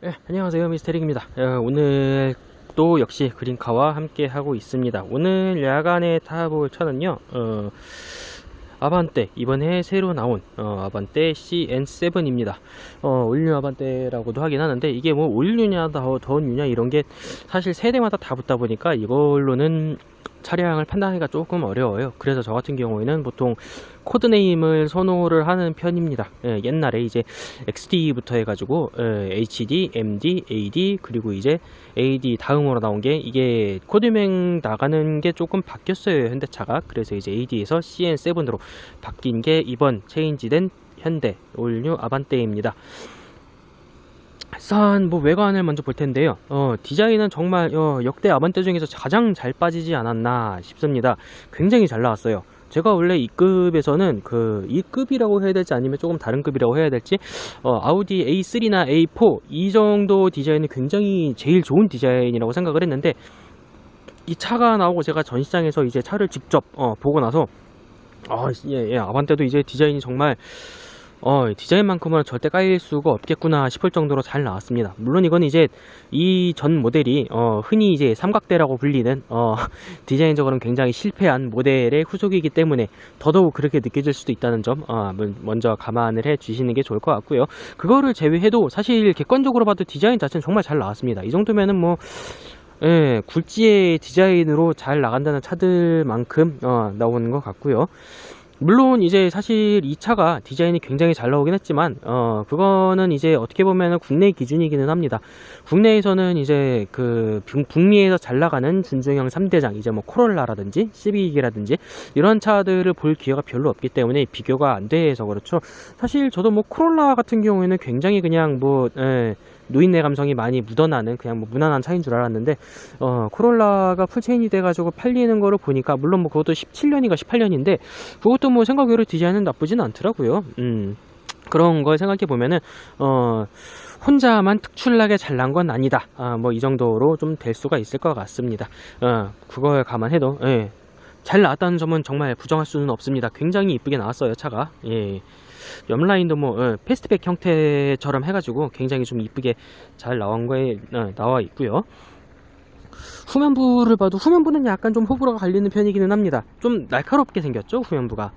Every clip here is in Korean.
네, 안녕하세요, 미스테릭입니다. 오늘 또 역시 그린카와 함께 하고 있습니다. 오늘 야간에 타볼 차는요, 아반떼, 이번에 새로 나온 아반떼 CN7입니다. 올뉴 아반떼라고도 하긴 하는데, 이게 뭐 올뉴냐 더뉴냐 이런 게 사실 세대마다 다 붙다 보니까 이걸로는 차량을 판단하기가 조금 어려워요. 그래서 저 같은 경우에는 보통 코드네임을 선호를 하는 편입니다. 옛날에 이제 XD부터 해가지고 HD, MD, AD, 그리고 이제 AD 다음으로 나온 게 이게 코드명 나가는 게 조금 바뀌었어요, 현대차가. 그래서 이제 AD에서 CN7으로 바뀐 게 이번 체인지된 현대 올뉴 아반떼입니다. 일단 뭐 외관을 먼저 볼 텐데요. 디자인은 정말 역대 아반떼 중에서 가장 잘 빠지지 않았나 싶습니다. 굉장히 잘 나왔어요. 제가 원래 이 급에서는 이 급이라고 해야 될지 아니면 조금 다른 급이라고 해야 될지 아우디 A3나 A4 이 정도 디자인은 굉장히 제일 좋은 디자인이라고 생각을 했는데, 이 차가 나오고 제가 전시장에서 이제 차를 직접 보고 나서 아반떼도 이제 디자인이 정말 디자인만큼은 절대 까일 수가 없겠구나 싶을 정도로 잘 나왔습니다. 물론 이건 이제 이 전 모델이 흔히 이제 삼각대라고 불리는 디자인적으로는 굉장히 실패한 모델의 후속이기 때문에 더더욱 그렇게 느껴질 수도 있다는 점 먼저 감안을 해 주시는 게 좋을 것 같고요. 그거를 제외해도 사실 객관적으로 봐도 디자인 자체는 정말 잘 나왔습니다. 이 정도면은 뭐 굴지의 디자인으로 잘 나간다는 차들만큼 나오는 것 같고요. 물론 이제 사실 이 차가 디자인이 굉장히 잘 나오긴 했지만 그거는 이제 어떻게 보면 국내 기준이기는 합니다. 국내에서는 이제 북미에서 잘 나가는 준중형 3대장, 이제 뭐 코롤라라든지 시빅이라든지 이런 차들을 볼 기회가 별로 없기 때문에 비교가 안 돼서 그렇죠. 사실 저도 뭐 코롤라 같은 경우에는 굉장히 그냥 노인네 감성이 많이 묻어나는 그냥 뭐 무난한 차인 줄 알았는데, 코롤라가 풀체인이 돼가지고 팔리는 거를 보니까, 물론 뭐 그것도 17년인가 18년인데 그것도 뭐 생각외로 디자인은 나쁘진 않더라고요. 그런 걸 생각해 보면은 혼자만 특출나게 잘난 건 아니다. 뭐 이 정도로 좀 될 수가 있을 것 같습니다. 그걸 감안해도 잘 나왔다는 점은 정말 부정할 수는 없습니다. 굉장히 이쁘게 나왔어요, 차가. 옆라인도 뭐 패스트백 형태처럼 해가지고 굉장히 좀 이쁘게 잘 나온 거에 나와 있고요. 후면부를 봐도 후면부는 약간 좀 호불호가 갈리는 편이기는 합니다. 좀 날카롭게 생겼죠, 후면부가.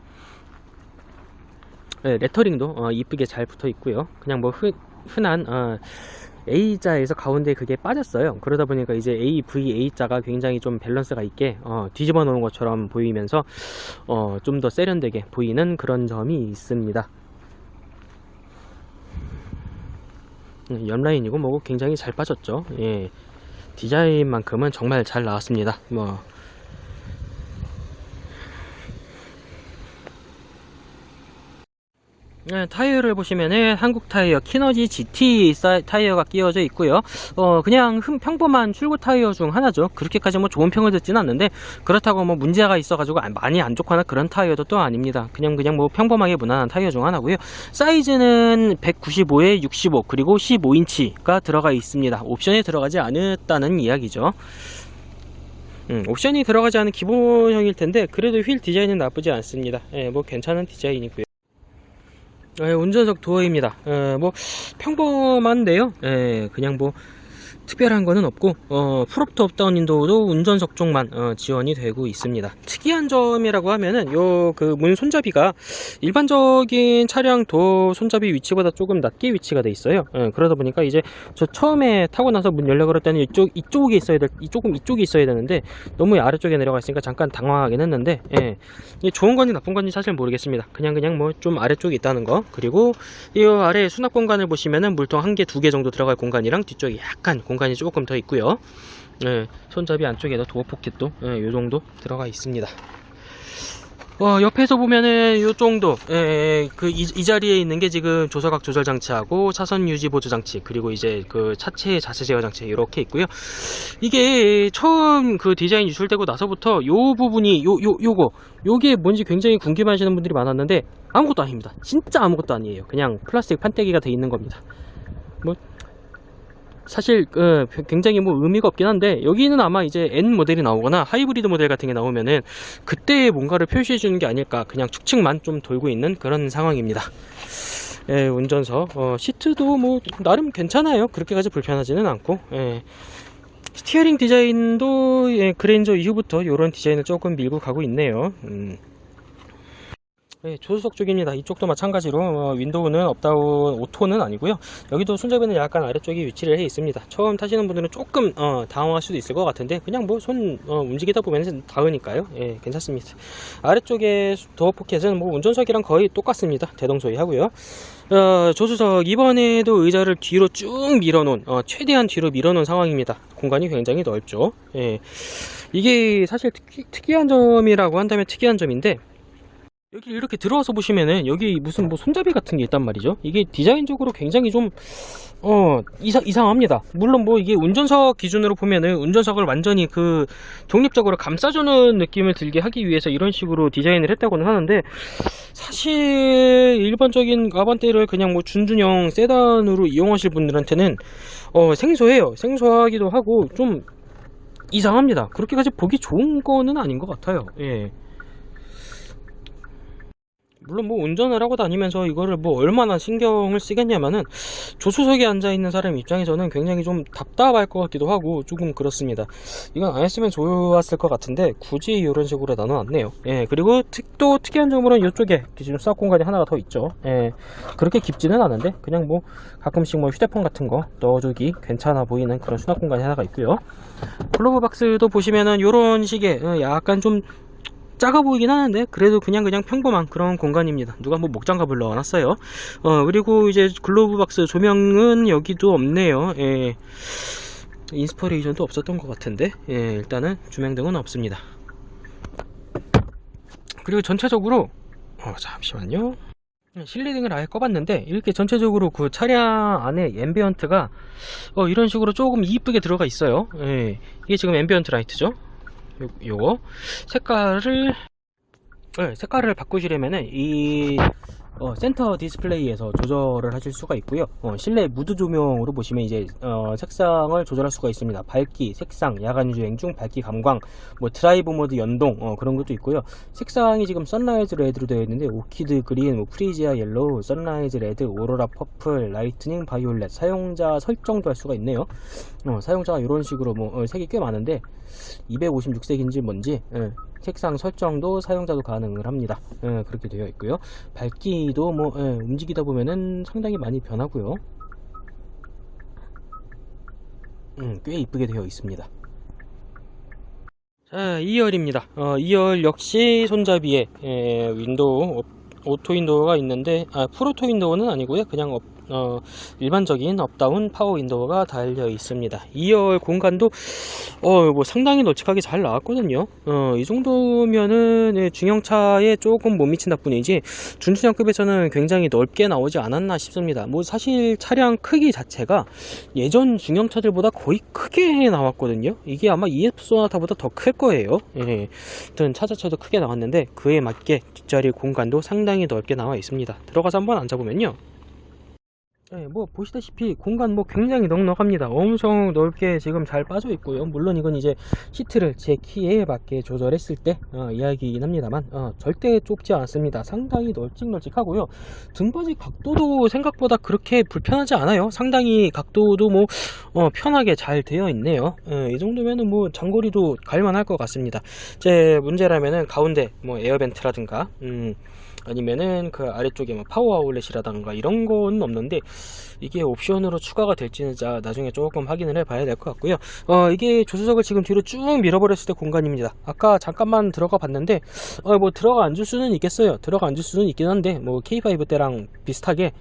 레터링도 이쁘게 잘 붙어 있고요. 그냥 뭐 흔한 A자에서 가운데 그게 빠졌어요. 그러다 보니까 이제 AVA자가 굉장히 좀 밸런스가 있게 뒤집어 놓은 것처럼 보이면서 좀 더 세련되게 보이는 그런 점이 있습니다. 옆라인이고 뭐고 굉장히 잘 빠졌죠. 디자인만큼은 정말 잘 나왔습니다. 타이어를 보시면은 한국 타이어 키너지 GT 타이어가 끼워져 있고요. 그냥 평범한 출고 타이어 중 하나죠. 그렇게까지 뭐 좋은 평을 듣지는 않는데, 그렇다고 뭐 문제가 있어가지고 많이 안 좋거나 그런 타이어도 또 아닙니다. 그냥 뭐 평범하게 무난한 타이어 중 하나고요. 사이즈는 195에 65 그리고 15인치가 들어가 있습니다. 옵션에 들어가지 않았다는 이야기죠. 옵션이 들어가지 않은 기본형일 텐데 그래도 휠 디자인은 나쁘지 않습니다. 뭐 괜찮은 디자인이고요. 운전석 도어입니다. 뭐 평범한데요. 그냥 뭐 특별한 거는 없고 풀업트 업다운 윈도우도 운전석 쪽만 지원이 되고 있습니다. 특이한 점이라고 하면은 문 손잡이가 일반적인 차량 도어 손잡이 위치보다 조금 낮게 위치가 돼 있어요. 그러다 보니까 이제 저 처음에 타고 나서 문 열려 그럴 때는 이쪽에 이쪽이 있어야 되는데 너무 아래쪽에 내려가 있으니까 잠깐 당황하긴 했는데, 이게 좋은 건지 나쁜 건지 사실 모르겠습니다. 그냥 뭐 좀 아래쪽에 있다는 거. 그리고 이 아래 수납 공간을 보시면은 물통 1개, 2개 정도 들어갈 공간이랑 뒤쪽에 약간 공간이 조금 더 있고요. 손잡이 안쪽에도 도어 포켓도 요 정도 들어가 있습니다. 옆에서 보면은 요 정도, 이 자리에 있는 게 지금 조서각 조절 장치하고 차선 유지 보조 장치, 그리고 이제 차체 자세 제어 장치 이렇게 있고요. 이게 처음 디자인 유출되고 나서부터 요 부분이 요게 뭔지 굉장히 궁금해하시는 분들이 많았는데 아무것도 아닙니다. 진짜 아무것도 아니에요. 그냥 플라스틱 판때기가 돼 있는 겁니다. 뭐 사실 굉장히 뭐 의미가 없긴 한데, 여기는 아마 이제 N 모델이 나오거나 하이브리드 모델 같은 게 나오면은 그때 뭔가를 표시해 주는 게 아닐까, 그냥 축측만 좀 돌고 있는 그런 상황입니다. 예, 운전석. 시트도 뭐 나름 괜찮아요. 그렇게까지 불편하지는 않고. 예. 스티어링 디자인도 예, 그랜저 이후부터 이런 디자인을 조금 밀고 가고 있네요. 네, 조수석 쪽입니다. 이쪽도 마찬가지로 윈도우는 업다운 오토는 아니고요. 여기도 손잡이는 약간 아래쪽에 위치를 해 있습니다. 처음 타시는 분들은 조금 당황할 수도 있을 것 같은데 그냥 뭐 손 움직이다 보면 닿으니까요. 예, 괜찮습니다. 아래쪽에 도어 포켓은 뭐 운전석이랑 거의 똑같습니다. 대동소이 하고요. 조수석 이번에도 의자를 뒤로 쭉 밀어놓은 최대한 뒤로 밀어놓은 상황입니다. 공간이 굉장히 넓죠. 예, 이게 사실 특이한 점이라고 한다면 특이한 점인데, 여기 이렇게 들어와서 보시면은 여기 무슨 뭐 손잡이 같은 게 있단 말이죠. 이게 디자인적으로 굉장히 좀 이상합니다. 물론 뭐 이게 운전석 기준으로 보면은 운전석을 완전히 그 독립적으로 감싸주는 느낌을 들게 하기 위해서 이런 식으로 디자인을 했다고는 하는데, 사실 일반적인 아반떼를 그냥 뭐 준준형 세단으로 이용하실 분들한테는 생소해요. 생소하기도 하고 좀 이상합니다. 그렇게까지 보기 좋은 거는 아닌 것 같아요. 예. 물론 뭐 운전을 하고 다니면서 이거를 뭐 얼마나 신경을 쓰겠냐면은, 조수석에 앉아 있는 사람 입장에서는 굉장히 좀 답답할 것 같기도 하고 조금 그렇습니다. 이건 안 했으면 좋았을 것 같은데 굳이 이런 식으로 나눠놨네요. 예, 그리고 또 특이한 점으로는 이쪽에 지금 수납 공간이 하나가 더 있죠. 예, 그렇게 깊지는 않은데 그냥 뭐 가끔씩 뭐 휴대폰 같은 거 넣어주기 괜찮아 보이는 그런 수납 공간이 하나가 있고요. 글로브 박스도 보시면은 이런 식의 약간 좀 작아 보이긴 하는데 그래도 그냥 평범한 그런 공간입니다. 누가 뭐 목장갑을 넣어놨어요. 그리고 이제 글로브 박스 조명은 여기도 없네요. 예. 인스퍼레이션도 없었던 것 같은데, 예, 일단은 조명등은 없습니다. 그리고 전체적으로 잠시만요. 실내등을 아예 꺼봤는데 이렇게 전체적으로 그 차량 안에 앰비언트가 이런 식으로 조금 이쁘게 들어가 있어요. 예. 이게 지금 앰비언트 라이트죠. 요거 색깔을 바꾸시려면은 이 센터 디스플레이에서 조절을 하실 수가 있고요. 실내 무드 조명으로 보시면 이제 색상을 조절할 수가 있습니다. 밝기, 색상, 야간 주행 중 밝기 감광, 뭐 드라이브 모드 연동, 그런 것도 있고요. 색상이 지금 선라이즈 레드로 되어 있는데 오키드 그린, 뭐 프리지아 옐로우, 선라이즈 레드, 오로라 퍼플, 라이트닝 바이올렛, 사용자 설정도 할 수가 있네요. 사용자가 이런 식으로 뭐 색이 꽤 많은데 256색인지 뭔지 색상 설정도 사용자도 가능을 합니다. 그렇게 되어 있고요. 밝기도 뭐 움직이다 보면은 상당히 많이 변하고요. 꽤 이쁘게 되어 있습니다. 자, 2열입니다. 2열 역시 손잡이에 윈도우 오토 윈도우가 있는데 풀오토 윈도우는 아니고요. 그냥 일반적인 업다운 파워 윈도우가 달려 있습니다. 2열 공간도 뭐 상당히 널찍하게 잘 나왔거든요. 이 정도면은 중형차에 조금 못 미친다 뿐이지 준준형급에서는 굉장히 넓게 나오지 않았나 싶습니다. 뭐 사실 차량 크기 자체가 예전 중형차들보다 거의 크게 나왔거든요. 이게 아마 EF 소나타보다 더 클 거예요. 예. 하여튼 차 자체도 크게 나왔는데 그에 맞게 뒷자리 공간도 상당히 넓게 나와 있습니다. 들어가서 한번 앉아보면요, 네, 뭐 보시다시피 공간 뭐 굉장히 넉넉합니다. 엄청 넓게 지금 잘 빠져 있고요. 물론 이건 이제 시트를 제 키에 맞게 조절했을 때 이야기이긴 합니다만 절대 좁지 않습니다. 상당히 널찍널찍하고요. 등받이 각도도 생각보다 그렇게 불편하지 않아요. 상당히 각도도 뭐 편하게 잘 되어 있네요. 이 정도면은 뭐 장거리도 갈만할 것 같습니다. 제 문제라면은 가운데 뭐 에어벤트라든가 아니면은 그 아래쪽에 뭐 파워 아울렛이라던가 이런 건 없는데 이게 옵션으로 추가가 될지는 나중에 조금 확인을 해 봐야 될 것 같고요. 이게 조수석을 지금 뒤로 쭉 밀어버렸을 때 공간입니다. 아까 잠깐만 들어가 봤는데 뭐 들어가 앉을 수는 있겠어요. 들어가 앉을 수는 있긴 한데 뭐 K5 때랑 비슷하게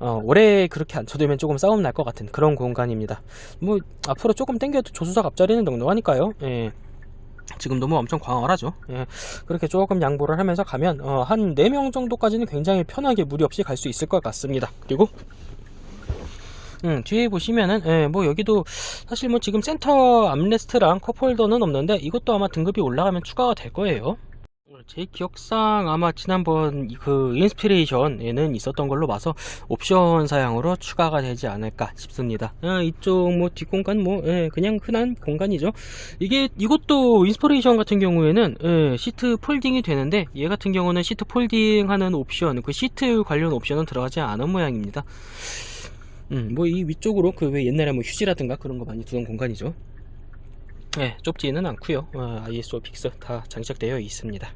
오래 그렇게 앉혀두면 조금 싸움 날 것 같은 그런 공간입니다. 뭐 앞으로 조금 당겨도 조수석 앞자리는 넉넉하니까요. 예. 지금 너무 엄청 광활하죠. 예, 그렇게 조금 양보를 하면서 가면 한 4명 정도까지는 굉장히 편하게 무리 없이 갈 수 있을 것 같습니다. 그리고 뒤에 보시면은 뭐 여기도 사실 뭐 지금 센터 암레스트랑 컵홀더는 없는데 이것도 아마 등급이 올라가면 추가가 될 거예요. 제 기억상 아마 지난번 그 인스피레이션에는 있었던 걸로 봐서 옵션 사양으로 추가가 되지 않을까 싶습니다. 이쪽 뭐 뒷공간 뭐 그냥 흔한 공간이죠. 이것도 인스피레이션 같은 경우에는 시트 폴딩이 되는데, 얘 같은 경우는 시트 폴딩하는 옵션, 그 시트 관련 옵션은 들어가지 않은 모양입니다. 뭐 이 위쪽으로 그 왜 옛날에 뭐 휴지라든가 그런 거 많이 두던 공간이죠. 좁지는 않고요. ISO 픽스 다 장착되어 있습니다.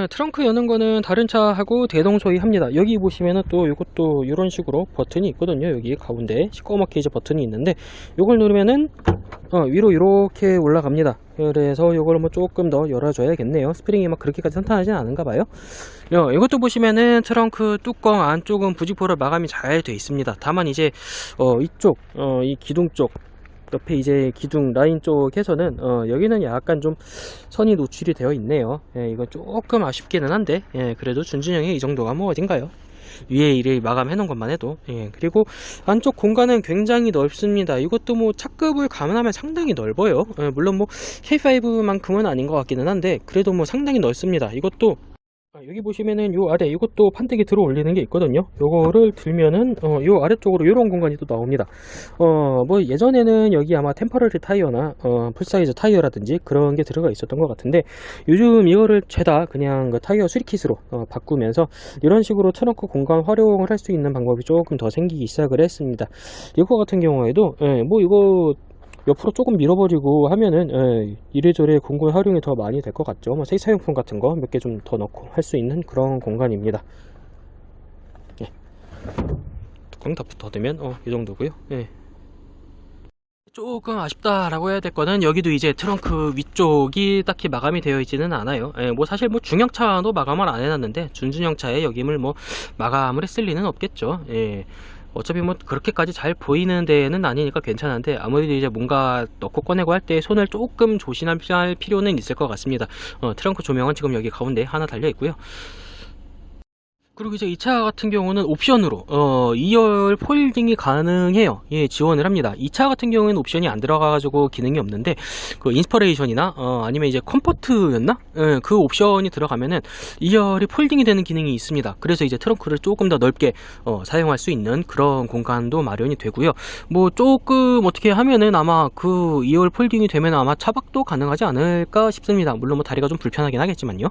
트렁크 여는 거는 다른 차하고 대동소이합니다. 여기 보시면은 또 이것도 이런 식으로 버튼이 있거든요. 여기 가운데 시꺼멓게 이제 버튼이 있는데, 요걸 누르면은 위로 이렇게 올라갑니다. 그래서 요걸 뭐 조금 더 열어줘야겠네요. 스프링이 막 그렇게까지 탄탄하진 않은가 봐요. 이것도 보시면은 트렁크 뚜껑 안쪽은 부직포로 마감이 잘 돼 있습니다. 다만 이제 이쪽 이 기둥 쪽 옆에 이제 기둥 라인 쪽에서는 여기는 약간 좀 선이 노출이 되어 있네요. 이건 조금 아쉽기는 한데, 그래도 준준형의 이 정도가 뭐 어딘가요? 위에 이를 마감해 놓은 것만 해도. 그리고 안쪽 공간은 굉장히 넓습니다. 이것도 뭐 차급을 감안하면 상당히 넓어요. 물론 뭐 K5만큼은 아닌 것 같기는 한데, 그래도 뭐 상당히 넓습니다. 이것도 여기 보시면은 요 아래 이것도 판때기 들어 올리는 게 있거든요. 요거를 들면은 요 아래쪽으로 요런 공간이 또 나옵니다. 뭐 예전에는 여기 아마 템퍼러리 타이어나 풀사이즈 타이어라든지 그런 게 들어가 있었던 것 같은데, 요즘 이거를 죄다 그냥 그 타이어 수리킷으로 바꾸면서 이런 식으로 트렁크 공간 활용을 할 수 있는 방법이 조금 더 생기기 시작을 했습니다. 이거 같은 경우에도 뭐 이거 옆으로 조금 밀어버리고 하면은 이래저래 공간 활용이 더 많이 될 것 같죠. 뭐 세차용품 같은 거 몇 개 좀 더 넣고 할 수 있는 그런 공간입니다. 뚜껑 다 붙어두면 이 정도고요. 조금 아쉽다라고 해야 될 거는, 여기도 이제 트렁크 위쪽이 딱히 마감이 되어 있지는 않아요. 뭐 사실 뭐 중형차도 마감을 안 해놨는데 준준형차에 여기를 뭐 마감을 했을 리는 없겠죠. 어차피 뭐 그렇게까지 잘 보이는 데는 아니니까 괜찮은데, 아무래도 이제 뭔가 넣고 꺼내고 할 때 손을 조금 조심할 필요는 있을 것 같습니다. 트렁크 조명은 지금 여기 가운데 하나 달려 있고요. 그리고 이제 이 차 같은 경우는 옵션으로 2열 폴딩이 가능해요. 지원을 합니다. 이 차 같은 경우에는 옵션이 안 들어가가지고 기능이 없는데, 그 인스퍼레이션이나 아니면 이제 컴포트였나? 그 옵션이 들어가면은 2열이 폴딩이 되는 기능이 있습니다. 그래서 이제 트렁크를 조금 더 넓게 사용할 수 있는 그런 공간도 마련이 되고요. 뭐 조금 어떻게 하면은 아마 그 2열 폴딩이 되면 아마 차박도 가능하지 않을까 싶습니다. 물론 뭐 다리가 좀 불편하긴 하겠지만요.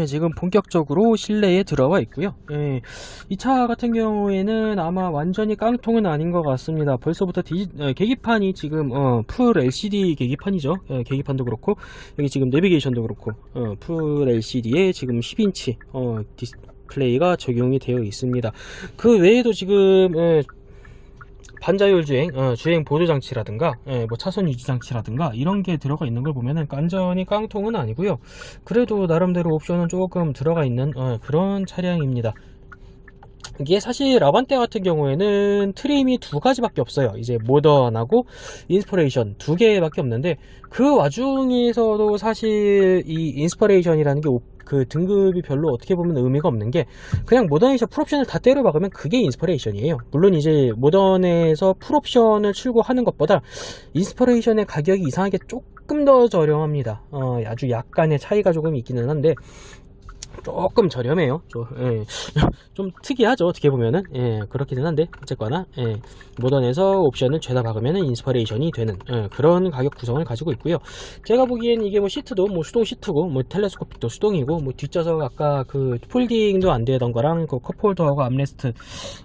지금 본격적으로 실내에 들어와 있고요. 이 차 같은 경우에는 아마 완전히 깡통은 아닌 것 같습니다. 벌써부터 계기판이 지금 풀 LCD 계기판이죠. 계기판도 그렇고 여기 지금 내비게이션도 그렇고 풀 LCD에 지금 10인치 디스플레이가 적용이 되어 있습니다. 그 외에도 지금 반자율 주행, 주행 보조 장치라든가, 뭐 차선 유지 장치라든가 이런 게 들어가 있는 걸 보면은 완전히 깡통은 아니고요. 그래도 나름대로 옵션은 조금 들어가 있는 그런 차량입니다. 이게 사실 라반떼 같은 경우에는 트림이 두 가지밖에 없어요. 이제 모던하고 인스퍼레이션 두 개밖에 없는데, 그 와중에서도 사실 이 인스퍼레이션이라는 게 그 등급이 별로 어떻게 보면 의미가 없는 게, 그냥 모던에서 풀옵션을 다 때려 박으면 그게 인스퍼레이션이에요. 물론 이제 모던에서 풀옵션을 출고하는 것보다 인스퍼레이션의 가격이 이상하게 조금 더 저렴합니다. 아주 약간의 차이가 조금 있기는 한데 조금 저렴해요. 좀 특이하죠, 어떻게 보면은. 그렇기는 한데 어쨌거나 모던에서 옵션을 죄다 박으면 인스퍼레이션이 되는 그런 가격 구성을 가지고 있고요. 제가 보기엔 이게 뭐 시트도 뭐 수동 시트고, 뭐 텔레스코픽도 수동이고, 뭐 뒷좌석 아까 그 폴딩도 안 되던 거랑 그 컵홀더하고 암레스트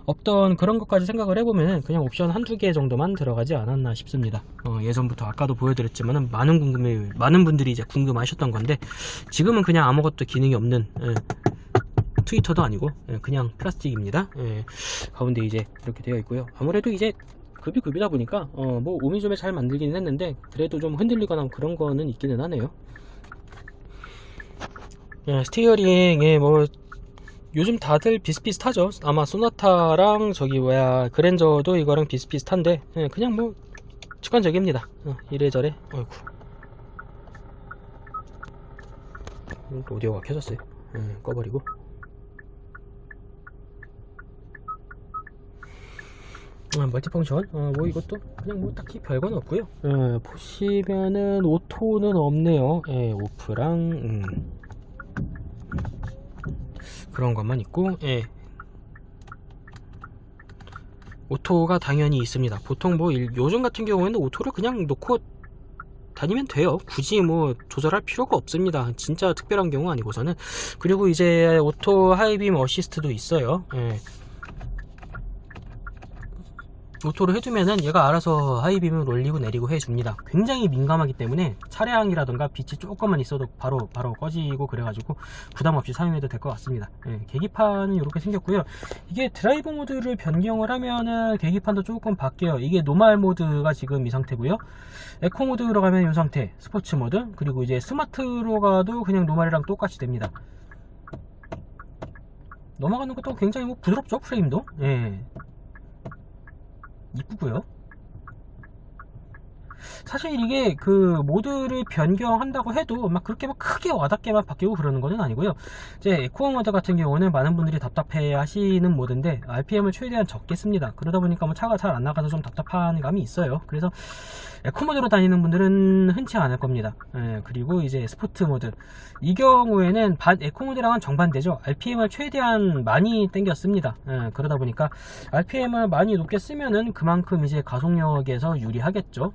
없던 그런 것까지 생각을 해보면은 그냥 옵션 한두 개 정도만 들어가지 않았나 싶습니다. 예전부터 아까도 보여드렸지만은 많은 분들이 이제 궁금하셨던 건데, 지금은 그냥 아무것도 기능이 없는 트위터도 아니고 그냥 플라스틱입니다. 가운데 이제 이렇게 되어 있고요. 아무래도 이제 급이다 보니까 뭐 오미좀에 잘 만들기는 했는데, 그래도 좀 흔들리거나 그런 거는 있기는 하네요. 스티어링에 뭐 요즘 다들 비슷비슷하죠. 아마 소나타랑 저기 뭐야 그랜저도 이거랑 비슷비슷한데, 그냥 뭐 직관적입니다. 이래저래. 어이구, 오디오가 켜졌어요. 꺼버리고. 멀티펑션 뭐 이것도 그냥 뭐 딱히 별건 없고요. 보시면은 오토는 없네요. 오프랑 그런 것만 있고, 오토가 당연히 있습니다. 보통 뭐 요즘 같은 경우에는 오토를 그냥 놓고 다니면 돼요. 굳이 뭐 조절할 필요가 없습니다. 진짜 특별한 경우 아니고서는. 그리고 이제 오토 하이빔 어시스트도 있어요. 오토로 해주면은 얘가 알아서 하이빔을 올리고 내리고 해줍니다. 굉장히 민감하기 때문에 차량이라던가 빛이 조금만 있어도 바로 꺼지고 그래가지고 부담없이 사용해도 될 것 같습니다. 계기판은 이렇게 생겼고요. 이게 드라이브 모드를 변경을 하면은 계기판도 조금 바뀌어요. 이게 노멀 모드가 지금 이 상태고요. 에코 모드로 가면 이 상태, 스포츠 모드, 그리고 이제 스마트로 가도 그냥 노멀이랑 똑같이 됩니다. 넘어가는 것도 굉장히 뭐 부드럽죠, 프레임도. 이쁘고요. 사실 이게 그 모드를 변경한다고 해도 막 그렇게 막 크게 와닿게만 바뀌고 그러는 것은 아니고요. 이제 에코 모드 같은 경우는 많은 분들이 답답해 하시는 모드인데 RPM을 최대한 적게 씁니다. 그러다 보니까 뭐 차가 잘 안 나가서 좀 답답한 감이 있어요. 그래서 에코 모드로 다니는 분들은 흔치 않을 겁니다. 그리고 이제 스포트 모드, 이 경우에는 에코 모드랑은 정반대죠. RPM을 최대한 많이 당겼습니다. 그러다 보니까 RPM을 많이 높게 쓰면은 그만큼 이제 가속력에서 유리하겠죠.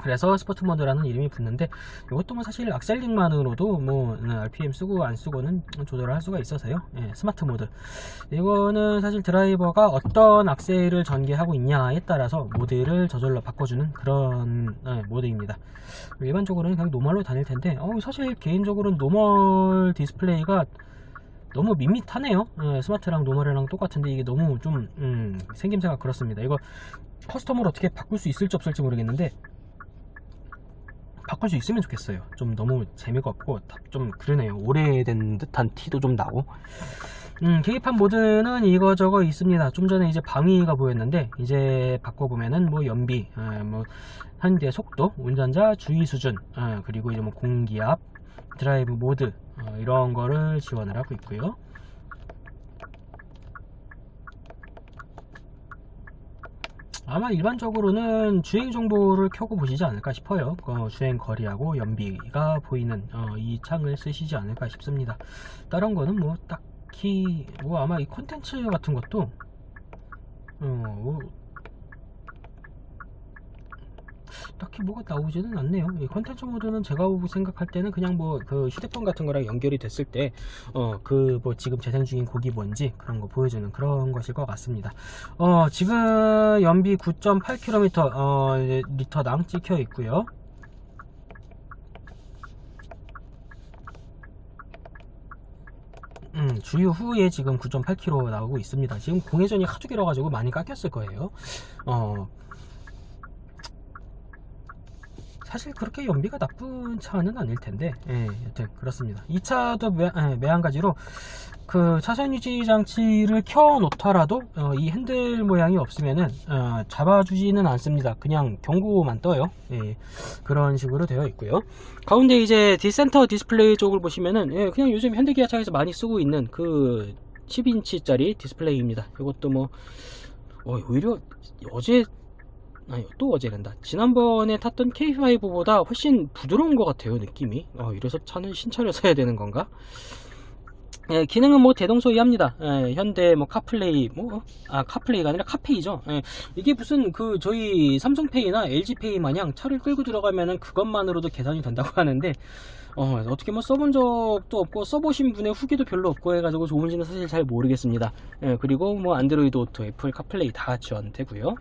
그래서 스포트 모드라는 이름이 붙는데, 이것도 뭐 사실 악셀링만으로도 뭐 RPM 쓰고 안 쓰고는 조절을 할 수가 있어서요. 스마트 모드, 이거는 사실 드라이버가 어떤 악셀을 전개하고 있냐에 따라서 모드를 저절로 바꿔주는 그런 모드입니다. 일반적으로는 그냥 노멀로 다닐 텐데, 사실 개인적으로는 노멀 디스플레이가 너무 밋밋하네요. 스마트랑 노멀이랑 똑같은데 이게 너무 좀 생김새가 그렇습니다. 이거 커스텀으로 어떻게 바꿀 수 있을지 없을지 모르겠는데 바꿀 수 있으면 좋겠어요. 좀 너무 재미가 없고 좀 그러네요. 오래된 듯한 티도 좀 나고. 계기판 모드는 이거저거 있습니다. 좀 전에 이제 방위가 보였는데 이제 바꿔보면은 뭐 연비, 뭐 현재 속도, 운전자 주의 수준, 그리고 이제 뭐 공기압, 드라이브 모드, 이런 거를 지원을 하고 있고요. 아마 일반적으로는 주행 정보를 켜고 보시지 않을까 싶어요. 주행 거리하고 연비가 보이는 이 창을 쓰시지 않을까 싶습니다. 다른 거는 뭐 딱히 뭐 아마 이 콘텐츠 같은 것도 딱히 뭐가 나오지는 않네요. 이 컨텐츠 모드는 제가 생각할 때는 그냥 뭐 그 휴대폰 같은 거랑 연결이 됐을 때 그 뭐 지금 재생 중인 곡이 뭔지 그런 거 보여주는 그런 것일 것 같습니다. 지금 연비 9.8km 리터당 찍혀 있고요. 주유 후에 지금 9.8km 나오고 있습니다. 지금 공회전이 하도 길어가지고 많이 깎였을 거예요. 사실 그렇게 연비가 나쁜 차는 아닐 텐데, 여튼 그렇습니다. 이 차도 매한가지로 그 차선 유지 장치를 켜 놓더라도 이 핸들 모양이 없으면은 잡아주지는 않습니다. 그냥 경고만 떠요. 그런 식으로 되어 있고요. 가운데 이제 디센터 디스플레이 쪽을 보시면은 그냥 요즘 현대기아차에서 많이 쓰고 있는 그 10인치짜리 디스플레이입니다. 이것도 뭐 오히려 또 어제란다. 지난번에 탔던 K5보다 훨씬 부드러운 것 같아요, 느낌이. 이래서 차는 신차를 사야 되는 건가? 기능은 뭐 대동소이합니다. 현대 뭐 카플레이, 카플레이가 아니라 카페이죠. 이게 무슨 그 저희 삼성페이나 LG페이 마냥 차를 끌고 들어가면은 그것만으로도 계산이 된다고 하는데, 어떻게 뭐 써본 적도 없고 써보신 분의 후기도 별로 없고 해가지고 좋은지는 사실 잘 모르겠습니다. 그리고 뭐 안드로이드 오토, 애플 카플레이 다 지원되고요.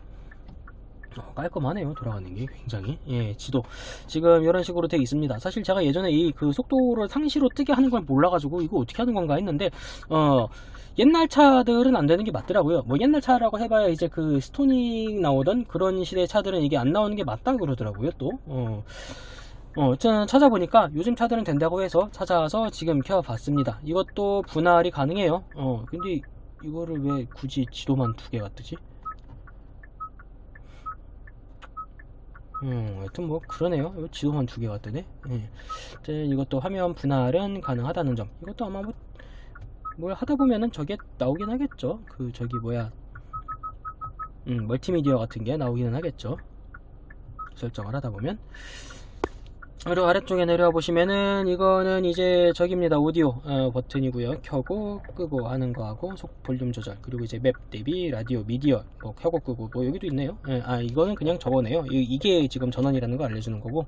깔끔하네요. 돌아가는 게 굉장히. 지도 지금 이런 식으로 되어 있습니다. 사실 제가 예전에 이 그 속도를 상시로 뜨게 하는 걸 몰라가지고 이거 어떻게 하는 건가 했는데 옛날 차들은 안 되는 게 맞더라고요. 뭐 옛날 차라고 해봐야 이제 그 스토닉 나오던 그런 시대의 차들은 이게 안 나오는 게 맞다 그러더라고요. 또 저는 찾아보니까 요즘 차들은 된다고 해서 찾아서 지금 켜봤습니다. 이것도 분할이 가능해요. 근데 이거를 왜 굳이 지도만 2개가 뜨지? 하여튼 뭐 그러네요. 지도만 2개가 뜨네. 이것도 화면 분할은 가능하다는 점. 이것도 아마 뭘 하다 보면은 저게 나오긴 하겠죠. 그 저기 뭐야, 멀티미디어 같은 게 나오기는 하겠죠, 설정을 하다 보면. 그리고 아래쪽에 내려와 보시면은 이거는 이제 저기입니다. 오디오 버튼이고요. 켜고 끄고 하는 거하고 속 볼륨 조절, 그리고 이제 맵 대비 라디오 미디어 뭐 켜고 끄고 뭐 여기도 있네요. 이거는 그냥 저거네요. 이게 지금 전원이라는 거 알려주는 거고,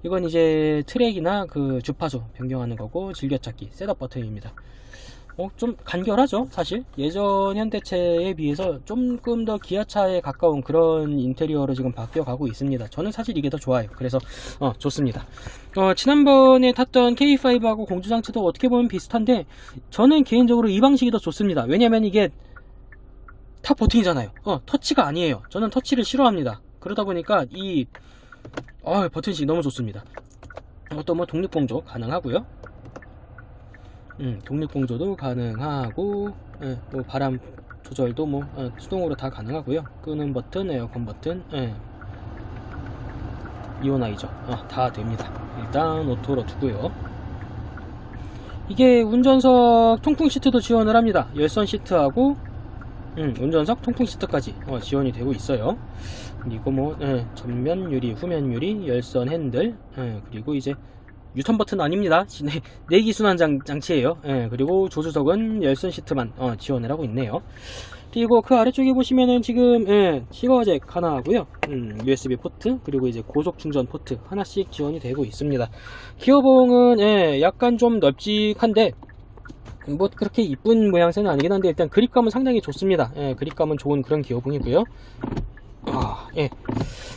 이건 이제 트랙이나 그 주파수 변경하는 거고, 즐겨찾기 셋업 버튼입니다. 좀 간결하죠 사실. 예전 현대차에 비해서 조금 더 기아차에 가까운 그런 인테리어로 지금 바뀌어가고 있습니다. 저는 사실 이게 더 좋아요. 그래서 좋습니다. 지난번에 탔던 K5하고 공조장치도 어떻게 보면 비슷한데, 저는 개인적으로 이 방식이 더 좋습니다. 왜냐면 이게 탑 버튼이잖아요. 터치가 아니에요. 저는 터치를 싫어합니다. 그러다 보니까 이 버튼식 너무 좋습니다. 또 뭐 독립공조 가능하고요. 독립공조도 가능하고, 뭐 바람 조절도 뭐 수동으로 다 가능하고요. 끄는 버튼, 에어컨 버튼, 이온아이저 다 됩니다. 일단 오토로 두고요. 이게 운전석 통풍 시트도 지원을 합니다. 열선 시트하고 운전석 통풍 시트까지 지원이 되고 있어요. 그리고 뭐 전면 유리, 후면 유리, 열선 핸들, 그리고 이제 유턴 버튼 아닙니다. 내기 순환 장치예요. 그리고 조수석은 열선 시트만 지원을 하고 있네요. 그리고 그 아래쪽에 보시면은 지금 시거잭 하나 하고요, USB 포트, 그리고 이제 고속 충전 포트 하나씩 지원이 되고 있습니다. 기어봉은 약간 좀 널찍한데 뭐 그렇게 이쁜 모양새는 아니긴 한데, 일단 그립감은 상당히 좋습니다. 그립감은 좋은 그런 기어봉이고요.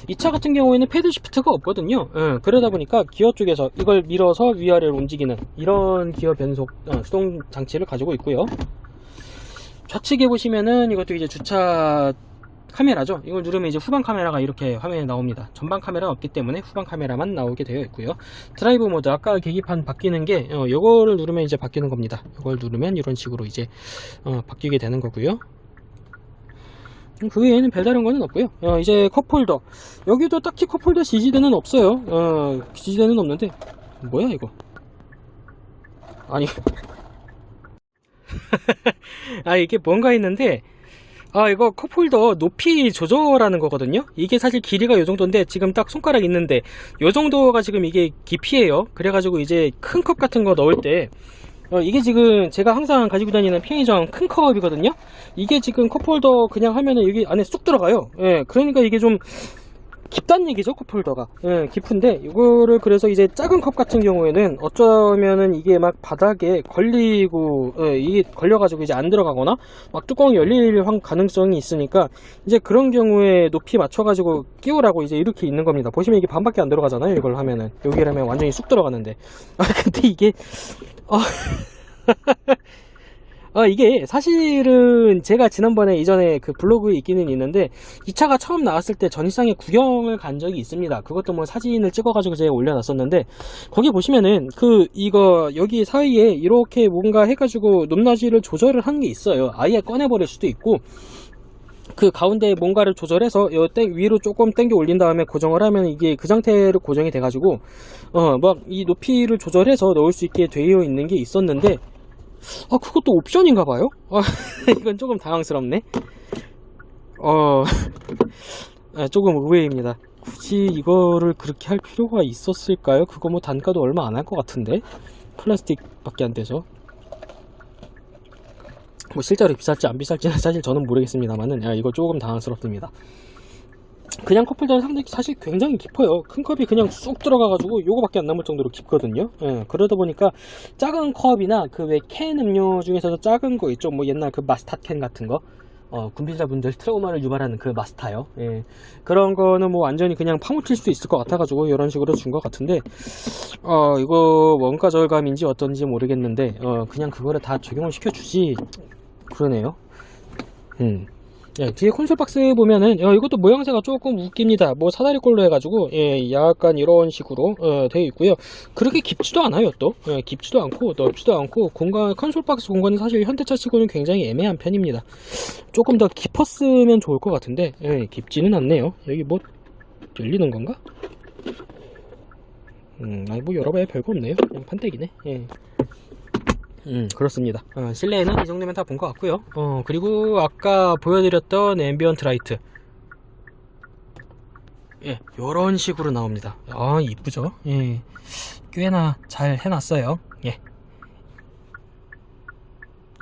이 차 같은 경우에는 패들 시프트가 없거든요. 그러다 보니까 기어 쪽에서 이걸 밀어서 위아래로 움직이는 이런 기어 변속 수동 장치를 가지고 있고요. 좌측에 보시면은 이것도 이제 주차 카메라죠. 이걸 누르면 이제 후방 카메라가 이렇게 화면에 나옵니다. 전방 카메라는 없기 때문에 후방 카메라만 나오게 되어 있고요. 드라이브 모드, 아까 계기판 바뀌는 게 요거를 누르면 이제 바뀌는 겁니다. 이걸 누르면 이런 식으로 이제 바뀌게 되는 거고요. 그 외에는 별다른 거는 없고요. 이제 컵홀더, 여기도 딱히 컵홀더 지지대는 없어요. 지지대는 없는데 뭐야 이거, 아니 이게 뭔가 있는데, 이거 컵홀더 높이 조절하는 거거든요. 이게 사실 길이가 요 정도인데 지금 딱 손가락 있는데 요 정도가 지금 이게 깊이에요. 그래가지고 이제 큰 컵 같은 거 넣을 때 이게 지금 제가 항상 가지고 다니는 편의점 큰 컵이거든요. 이게 지금 컵홀더 그냥 하면은 여기 안에 쑥 들어가요. 그러니까 이게 좀 깊다는 얘기죠, 컵홀더가. 깊은데 이거를, 그래서 이제 작은 컵 같은 경우에는 어쩌면은 이게 막 바닥에 걸리고 이게 걸려가지고 이제 안 들어가거나 막 뚜껑이 열릴 가능성이 있으니까, 이제 그런 경우에 높이 맞춰가지고 끼우라고 이제 이렇게 있는 겁니다. 보시면 이게 반밖에 안 들어가잖아요. 이걸 하면은, 여기라면 완전히 쑥 들어가는데 근데 이게 이게 사실은 제가 지난번에 이전에 그 블로그에 있기는 있는데, 이 차가 처음 나왔을 때 전시장에 구경을 간 적이 있습니다. 그것도 뭐 사진을 찍어가지고 제가 올려놨었는데, 거기 보시면은 이거 여기 사이에 이렇게 뭔가 해가지고 높낮이를 조절을 하는 게 있어요. 아예 꺼내버릴 수도 있고, 그 가운데 뭔가를 조절해서 위로 조금 당겨 올린 다음에 고정을 하면 이게 그 상태로 고정이 돼가지고 막 이 높이를 조절해서 넣을 수 있게 되어 있는 게 있었는데, 그것도 옵션인가봐요? 이건 조금 당황스럽네. 조금 의외입니다. 굳이 이거를 그렇게 할 필요가 있었을까요? 그거 뭐 단가도 얼마 안 할 것 같은데, 플라스틱 밖에 안 돼서. 뭐 실제로 비쌀지 안 비쌀지는 사실 저는 모르겠습니다만은, 이거 조금 당황스럽습니다. 그냥 컵홀더는 상당히 사실 굉장히 깊어요. 큰 컵이 그냥 쑥 들어가가지고 요거밖에 안 남을 정도로 깊거든요. 그러다 보니까 작은 컵이나 그 왜 캔 음료 중에서도 작은 거 있죠. 뭐 옛날 그 마스타 캔 같은 거, 군필자분들 트라우마를 유발하는 그 마스타요. 그런 거는 뭐 완전히 그냥 파묻힐 수 있을 것 같아가지고 이런 식으로 준 것 같은데, 이거 원가 절감인지 어떤지 모르겠는데, 그냥 그거를 다 적용을 시켜주지 그러네요. 뒤에 콘솔 박스 보면은 이것도 모양새가 조금 웃깁니다. 뭐 사다리꼴로 해가지고 약간 이런 식으로 되어 있고요. 그렇게 깊지도 않아요. 또 깊지도 않고 넓지도 않고, 콘솔 박스 공간은 사실 현대차 치고는 굉장히 애매한 편입니다. 조금 더 깊었으면 좋을 것 같은데 깊지는 않네요. 여기 뭐 열리는 건가? 아니 뭐 열어봐야 별거 없네요. 그냥 판때기네. 그렇습니다. 실내에는 이 정도면 다 본 것 같고요. 그리고 아까 보여드렸던 앰비언트 라이트, 예, 요런 식으로 나옵니다. 이쁘죠? 예, 꽤나 잘 해놨어요. 예.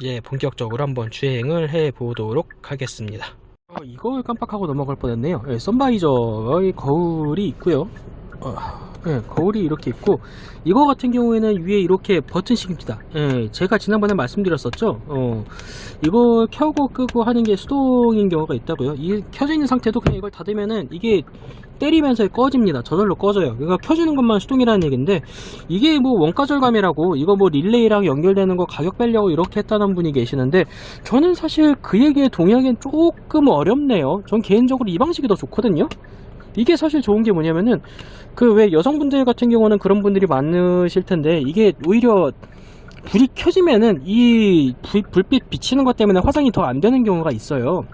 이제 본격적으로 한번 주행을 해 보도록 하겠습니다. 이걸 깜빡하고 넘어갈 뻔했네요. 예, 선바이저의 거울이 있고요. 예, 거울이 이렇게 있고, 이거 같은 경우에는 위에 이렇게 버튼식입니다. 예, 제가 지난번에 말씀드렸었죠. 이걸 켜고 끄고 하는 게 수동인 경우가 있다고요. 이 켜져 있는 상태도 그냥 이걸 닫으면은 이게 때리면서 꺼집니다. 저절로 꺼져요. 그러니까 켜주는 것만 수동이라는 얘기인데, 이게 뭐 원가 절감이라고 이거 뭐 릴레이랑 연결되는 거 가격 빼려고 이렇게 했다는 분이 계시는데, 저는 사실 그 얘기에 동의하기엔 조금 어렵네요. 전 개인적으로 이 방식이 더 좋거든요. 이게 사실 좋은 게 뭐냐면은, 그 왜 여성분들 같은 경우는 그런 분들이 많으실 텐데, 이게 오히려 불이 켜지면은 이 불빛 비치는 것 때문에 화장이 더 안 되는 경우가 있어요.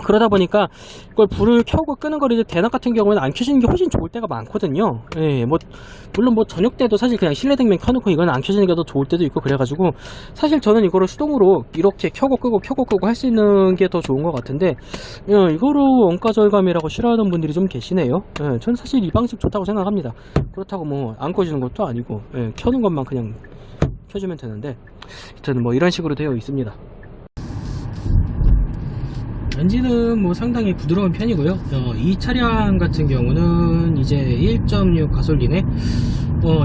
그러다 보니까 그걸 불을 켜고 끄는 걸 이제 대낮 같은 경우는 안 켜지는 게 훨씬 좋을 때가 많거든요. 예, 뭐 물론 뭐 저녁 때도 사실 그냥 실내 등면 켜놓고 이건 안 켜지는 게 더 좋을 때도 있고, 그래가지고 사실 저는 이거를 수동으로 이렇게 켜고 끄고 할 수 있는 게 더 좋은 것 같은데, 이거로 원가 절감이라고 싫어하는 분들이 좀 계시네요. 예, 저는 사실 이 방식 좋다고 생각합니다. 그렇다고 뭐 안 꺼지는 것도 아니고, 예, 켜는 것만 그냥 켜주면 되는데, 하여튼 뭐 이런 식으로 되어 있습니다. 엔진은 뭐 상당히 부드러운 편이고요. 이 차량 같은 경우는 이제 1.6 가솔린에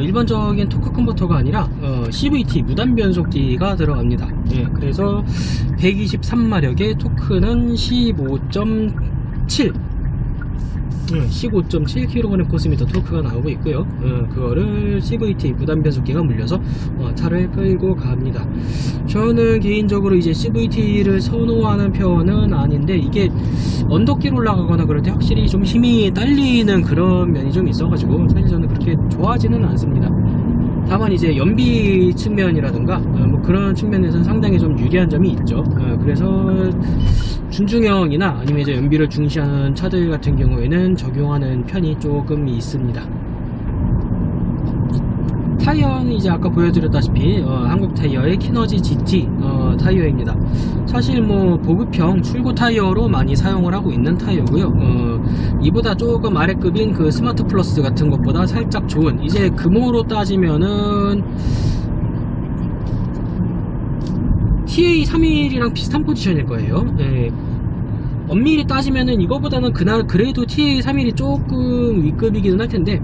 일반적인 토크 컨버터가 아니라 CVT 무단 변속기가 들어갑니다. 예, 그래서 123마력의 토크는 15.7kgm 토크가 나오고 있고요. 그거를 CVT 무단 변속기가 물려서 차를 끌고 갑니다. 저는 개인적으로 이제 CVT를 선호하는 편은 아닌데, 이게 언덕길 올라가거나 그럴 때 확실히 좀 힘이 딸리는 그런 면이 좀 있어가지고 사실 저는 그렇게 좋아하지는 않습니다. 다만 이제 연비 측면이라든가 뭐 그런 측면에서는 상당히 좀 유리한 점이 있죠. 그래서 준중형이나 아니면 이제 연비를 중시하는 차들 같은 경우에는 적용하는 편이 조금 있습니다. 타이어는 이제 아까 보여드렸다시피 한국 타이어의 키너지 GT 타이어입니다. 사실 뭐 보급형 출고 타이어로 많이 사용을 하고 있는 타이어고요. 이보다 조금 아래급인 그 스마트 플러스 같은 것보다 살짝 좋은, 이제 금호로 따지면은 TA31이랑 비슷한 포지션일 거예요. 네. 엄밀히 따지면은 이거보다는 그래도 TA31이 조금 윗급이기는 할 텐데,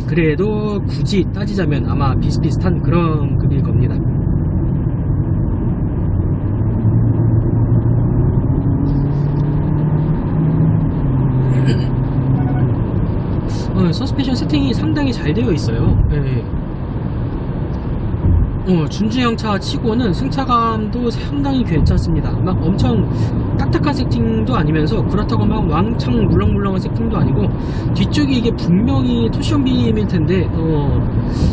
그래도 굳이 따지자면 아마 비슷비슷한 그런 급일 겁니다. 서스펜션 세팅이 상당히 잘 되어 있어요. 네. 준중형 차 치고는 승차감도 상당히 괜찮습니다. 막 엄청 딱딱한 세팅도 아니면서 그렇다고 막 왕창 물렁물렁한 세팅도 아니고, 뒤쪽이 이게 분명히 토션빔일 텐데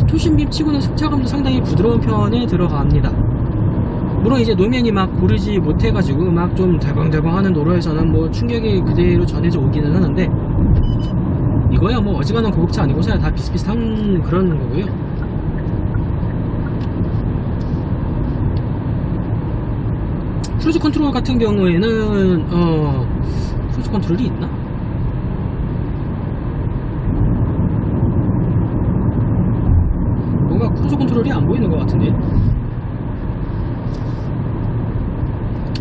토션빔 치고는 승차감도 상당히 부드러운 편에 들어갑니다. 물론 이제 노면이 막 고르지 못해가지고 막 좀 달광달광 하는 도로에서는 뭐 충격이 그대로 전해져 오기는 하는데, 이거야 뭐 어지간한 고급차 아니고서야 다 비슷비슷한 그런 거고요. 크루즈 컨트롤 같은 경우에는 크루즈 컨트롤이 있나? 뭔가 크루즈 컨트롤이 안 보이는 것 같은데.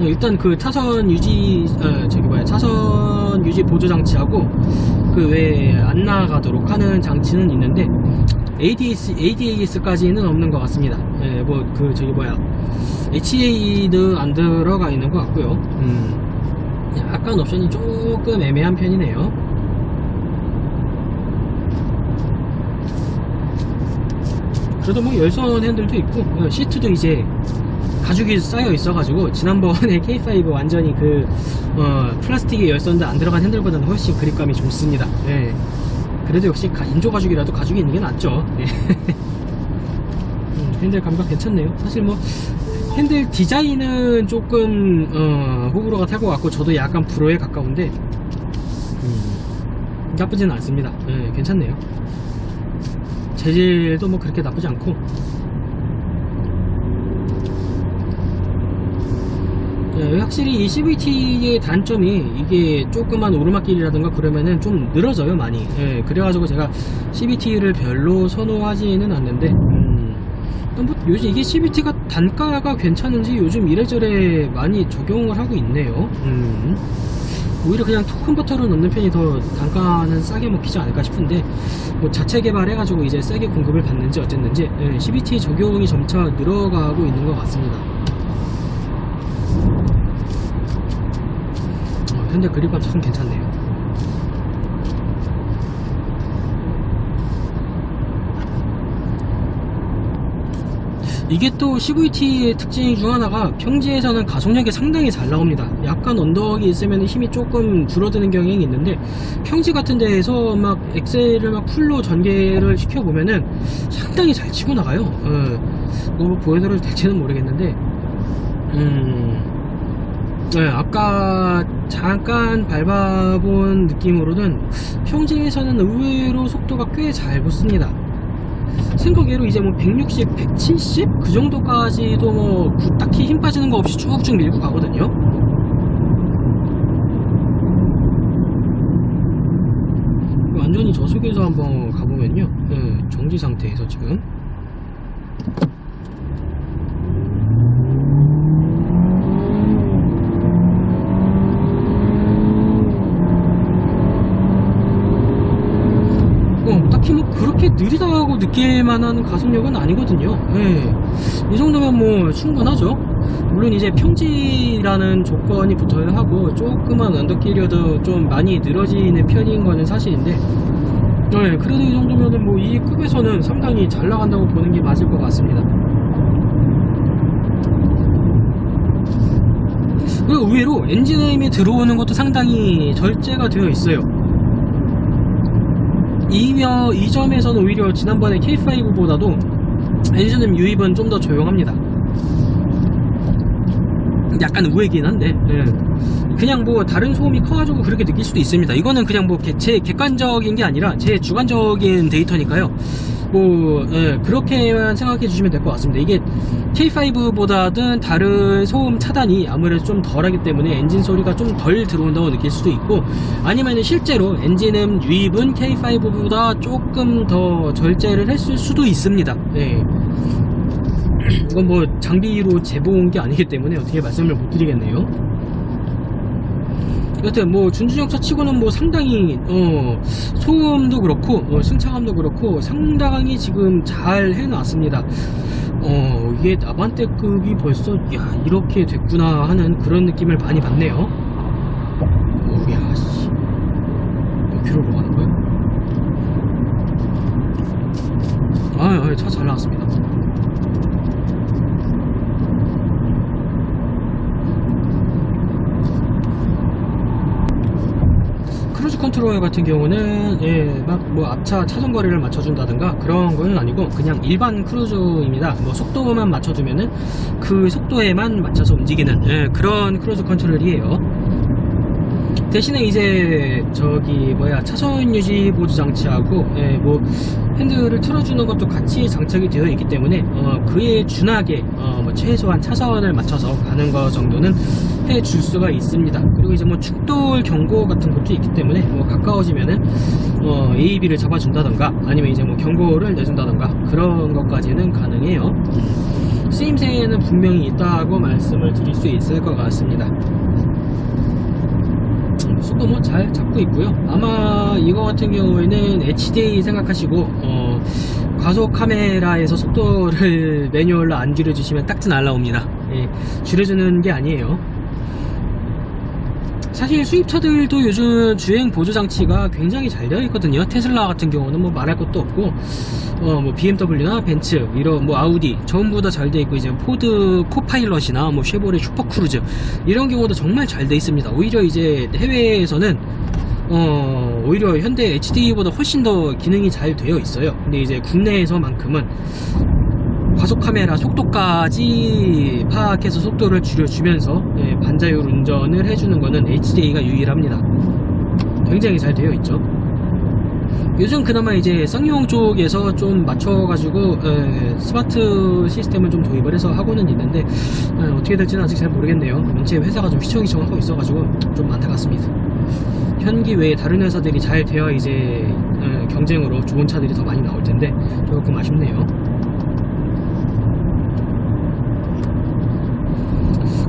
일단 그 차선 유지 차선 유지 보조 장치하고 그 외에 안 나가도록 하는 장치는 있는데, ADAS까지는 없는 것 같습니다. 예, 뭐 그 HA는 안 들어가 있는 것 같고요. 약간 옵션이 조금 애매한 편이네요. 그래도 뭐 열선 핸들도 있고, 시트도 이제 가죽이 쌓여 있어가지고 지난번에 K5 완전히 그 플라스틱의 열선도 안 들어간 핸들보다는 훨씬 그립감이 좋습니다. 예. 그래도 역시 인조 가죽이라도 가죽이 있는 게 낫죠. 예. 핸들 감각 괜찮네요. 사실 뭐 핸들 디자인은 조금 호불호가 탈 것 같고, 저도 약간 불호에 가까운데 나쁘지는 않습니다. 예, 괜찮네요. 재질도 뭐 그렇게 나쁘지 않고, 확실히 이 CVT의 단점이 이게 조그만 오르막길이라든가 그러면은 좀 늘어져요 많이. 그래가지고 제가 CVT를 별로 선호하지는 않는데 뭐 요즘 이게 CVT가 단가가 괜찮은지 요즘 이래저래 많이 적용을 하고 있네요. 오히려 그냥 토큰버터를 넣는 편이 더 단가는 싸게 먹히지 않을까 싶은데, 뭐 자체 개발해가지고 이제 세게 공급을 받는지 어쨌는지 CVT 적용이 점차 늘어가고 있는 것 같습니다. 현대 그립감 참 괜찮네요. 이게 또 CVT의 특징 중 하나가 평지에서는 가속력이 상당히 잘 나옵니다. 약간 언덕이 있으면 힘이 조금 줄어드는 경향이 있는데, 평지 같은 데에서 막 엑셀을 막 풀로 전개를 시켜보면은 상당히 잘 치고 나가요. 뭐 보여드려도 될지는 모르겠는데, 아까 잠깐 밟아본 느낌으로는 평지에서는 의외로 속도가 꽤 잘 붙습니다. 생각외로 이제 뭐 160, 170 그 정도까지도 뭐 딱히 힘 빠지는 거 없이 쭉쭉 밀고 가거든요. 완전히 저속에서 한번 가보면요, 정지 상태에서 지금 딱히 뭐 그렇게 느리다고 느낄 만한 가속력은 아니거든요. 이 정도면 뭐 충분하죠. 물론 이제 평지라는 조건이 붙어야 하고 조그만 언덕길이어도 좀 많이 늘어지는 편인 거는 사실인데, 그래도 이 정도면은 뭐 이 급에서는 상당히 잘 나간다고 보는 게 맞을 것 같습니다. 그리고 의외로 엔진음이 들어오는 것도 상당히 절제가 되어 있어요. 이 점에서는 오히려 지난번에 K5보다도 엔진음 유입은 좀 더 조용합니다. 약간 우회긴 한데, 그냥 뭐 다른 소음이 커가지고 그렇게 느낄 수도 있습니다. 이거는 그냥 뭐 제 객관적인 게 아니라 제 주관적인 데이터니까요. 뭐 그렇게만 생각해 주시면 될 것 같습니다. 이게 K5보다는 다른 소음 차단이 아무래도 좀 덜하기 때문에 엔진 소리가 좀 덜 들어온다고 느낄 수도 있고, 아니면 실제로 엔진음 유입은 K5보다 조금 더 절제를 했을 수도 있습니다. 이건 뭐 장비로 재본 게 아니기 때문에 어떻게 말씀을 못 드리겠네요. 여튼 뭐 준준형차 치고는 뭐 상당히 소음도 그렇고 승차감도 그렇고 상당히 지금 잘 해놨습니다. 이게 아반떼급이 벌써 이렇게 됐구나 하는 그런 느낌을 많이 받네요. 야씨, 몇 킬로로 가는 거야? 차 잘 나왔습니다. 크루즈 컨트롤 같은 경우는 막 뭐 앞차 차선 거리를 맞춰준다든가 그런 거는 아니고 그냥 일반 크루즈입니다. 뭐 속도만 맞춰주면은 그 속도에만 맞춰서 움직이는 그런 크루즈 컨트롤이에요. 대신에 이제 차선 유지 보조 장치하고 뭐 핸들을 틀어주는 것도 같이 장착이 되어 있기 때문에 그에 준하게 뭐 최소한 차선을 맞춰서 가는 거 정도는 해줄 수가 있습니다. 그리고 이제 뭐 축돌 경고 같은 것도 있기 때문에 뭐 가까워지면은 AEB를 잡아준다던가 아니면 이제 뭐 경고를 내준다던가 그런 것까지는 가능해요. 쓰임새에는 분명히 있다고 말씀을 드릴 수 있을 것 같습니다. 속도 뭐 잘 잡고 있고요. 아마 이거 같은 경우에는 HDA 생각하시고 과속 카메라에서 속도를 매뉴얼로 안 줄여주시면 딱지 날라옵니다. 줄여주는 게 아니에요. 사실 수입차들도 요즘 주행 보조 장치가 굉장히 잘 되어 있거든요. 테슬라 같은 경우는 뭐 말할 것도 없고, 뭐 BMW나 벤츠, 이런 뭐 아우디 전부 다 잘 되어 있고, 이제 포드 코파일럿이나 뭐 쉐보레 슈퍼크루즈 이런 경우도 정말 잘 되어 있습니다. 오히려 이제 해외에서는 오히려 현대 HD보다 훨씬 더 기능이 잘 되어 있어요. 근데 이제 국내에서만큼은 과속 카메라 속도까지 파악해서 속도를 줄여주면서 반자율 운전을 해주는 거는 HDA가 유일합니다. 굉장히 잘 되어 있죠. 요즘 그나마 이제 쌍용 쪽에서 좀 맞춰가지고 스마트 시스템을 좀 도입을 해서 하고는 있는데 어떻게 될지는 아직 잘 모르겠네요. 전체 회사가 좀 휘청휘청하고 있어가지고 좀 안타깝습니다. 현기 외에 다른 회사들이 잘 되어 이제 경쟁으로 좋은 차들이 더 많이 나올 텐데 조금 아쉽네요.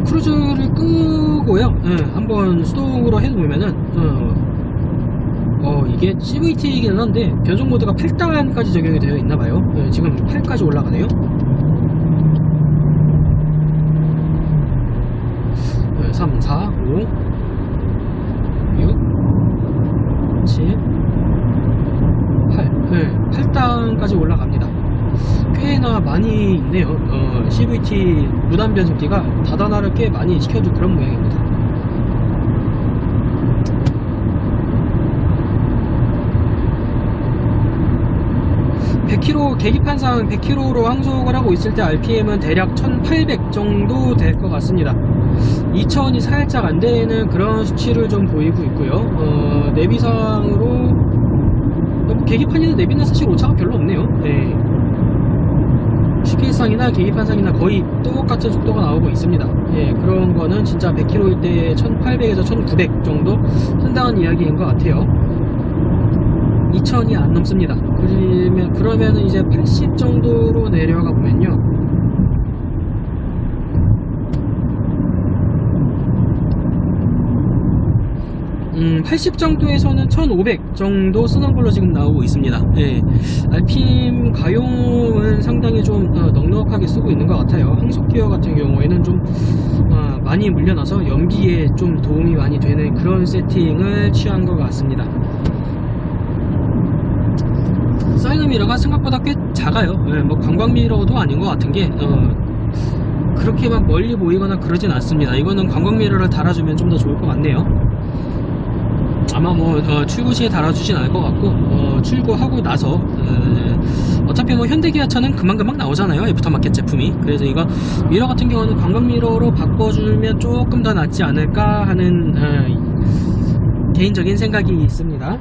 크루즈를 끄고요. 한번 수동으로 해놓으면은 이게 CVT이긴 한데 변속 모드가 8단까지 적용이 되어 있나봐요. 지금 8까지 올라가네요. 3, 4, 5, 6, 7, 8. 8단까지 올라갑니다. 꽤나 많이 있네요. CVT 무단 변속기가 다단화를 꽤 많이 시켜준 그런 모양입니다. 100km, 계기판상 100km로 항속을 하고 있을 때 RPM은 대략 1800 정도 될 것 같습니다. 2000이 살짝 안 되는 그런 수치를 좀 보이고 있고요. 내비상으로 계기판이나 내비는 사실 오차가 별로 없네요. GPS상이나 계기판상이나 거의 똑같은 속도가 나오고 있습니다. 그런 거는 진짜 100km일 때 1800에서 1900 정도 한다는 이야기인 것 같아요. 2000이 안 넘습니다. 그러면 이제 80 정도로 내려가 보면요. 80 정도에서는 1500 정도 쓰는 걸로 지금 나오고 있습니다. RPM 가용은 상당히 좀 넉넉하게 쓰고 있는 것 같아요. 항속기어 같은 경우에는 좀 많이 물려놔서 연비에 좀 도움이 많이 되는 그런 세팅을 취한 것 같습니다. 사이드 미러가 생각보다 꽤 작아요. 뭐 관광 미러도 아닌 것 같은 게 그렇게 막 멀리 보이거나 그러진 않습니다. 이거는 관광 미러를 달아주면 좀 더 좋을 것 같네요. 아마 뭐 출고 시에 달아주진 않을 것 같고 출고하고 나서 어차피 뭐 현대기아차는 금방금방 나오잖아요, 애프터마켓 제품이. 그래서 이거 미러 같은 경우는 관광 미러로 바꿔주면 조금 더 낫지 않을까 하는 개인적인 생각이 있습니다.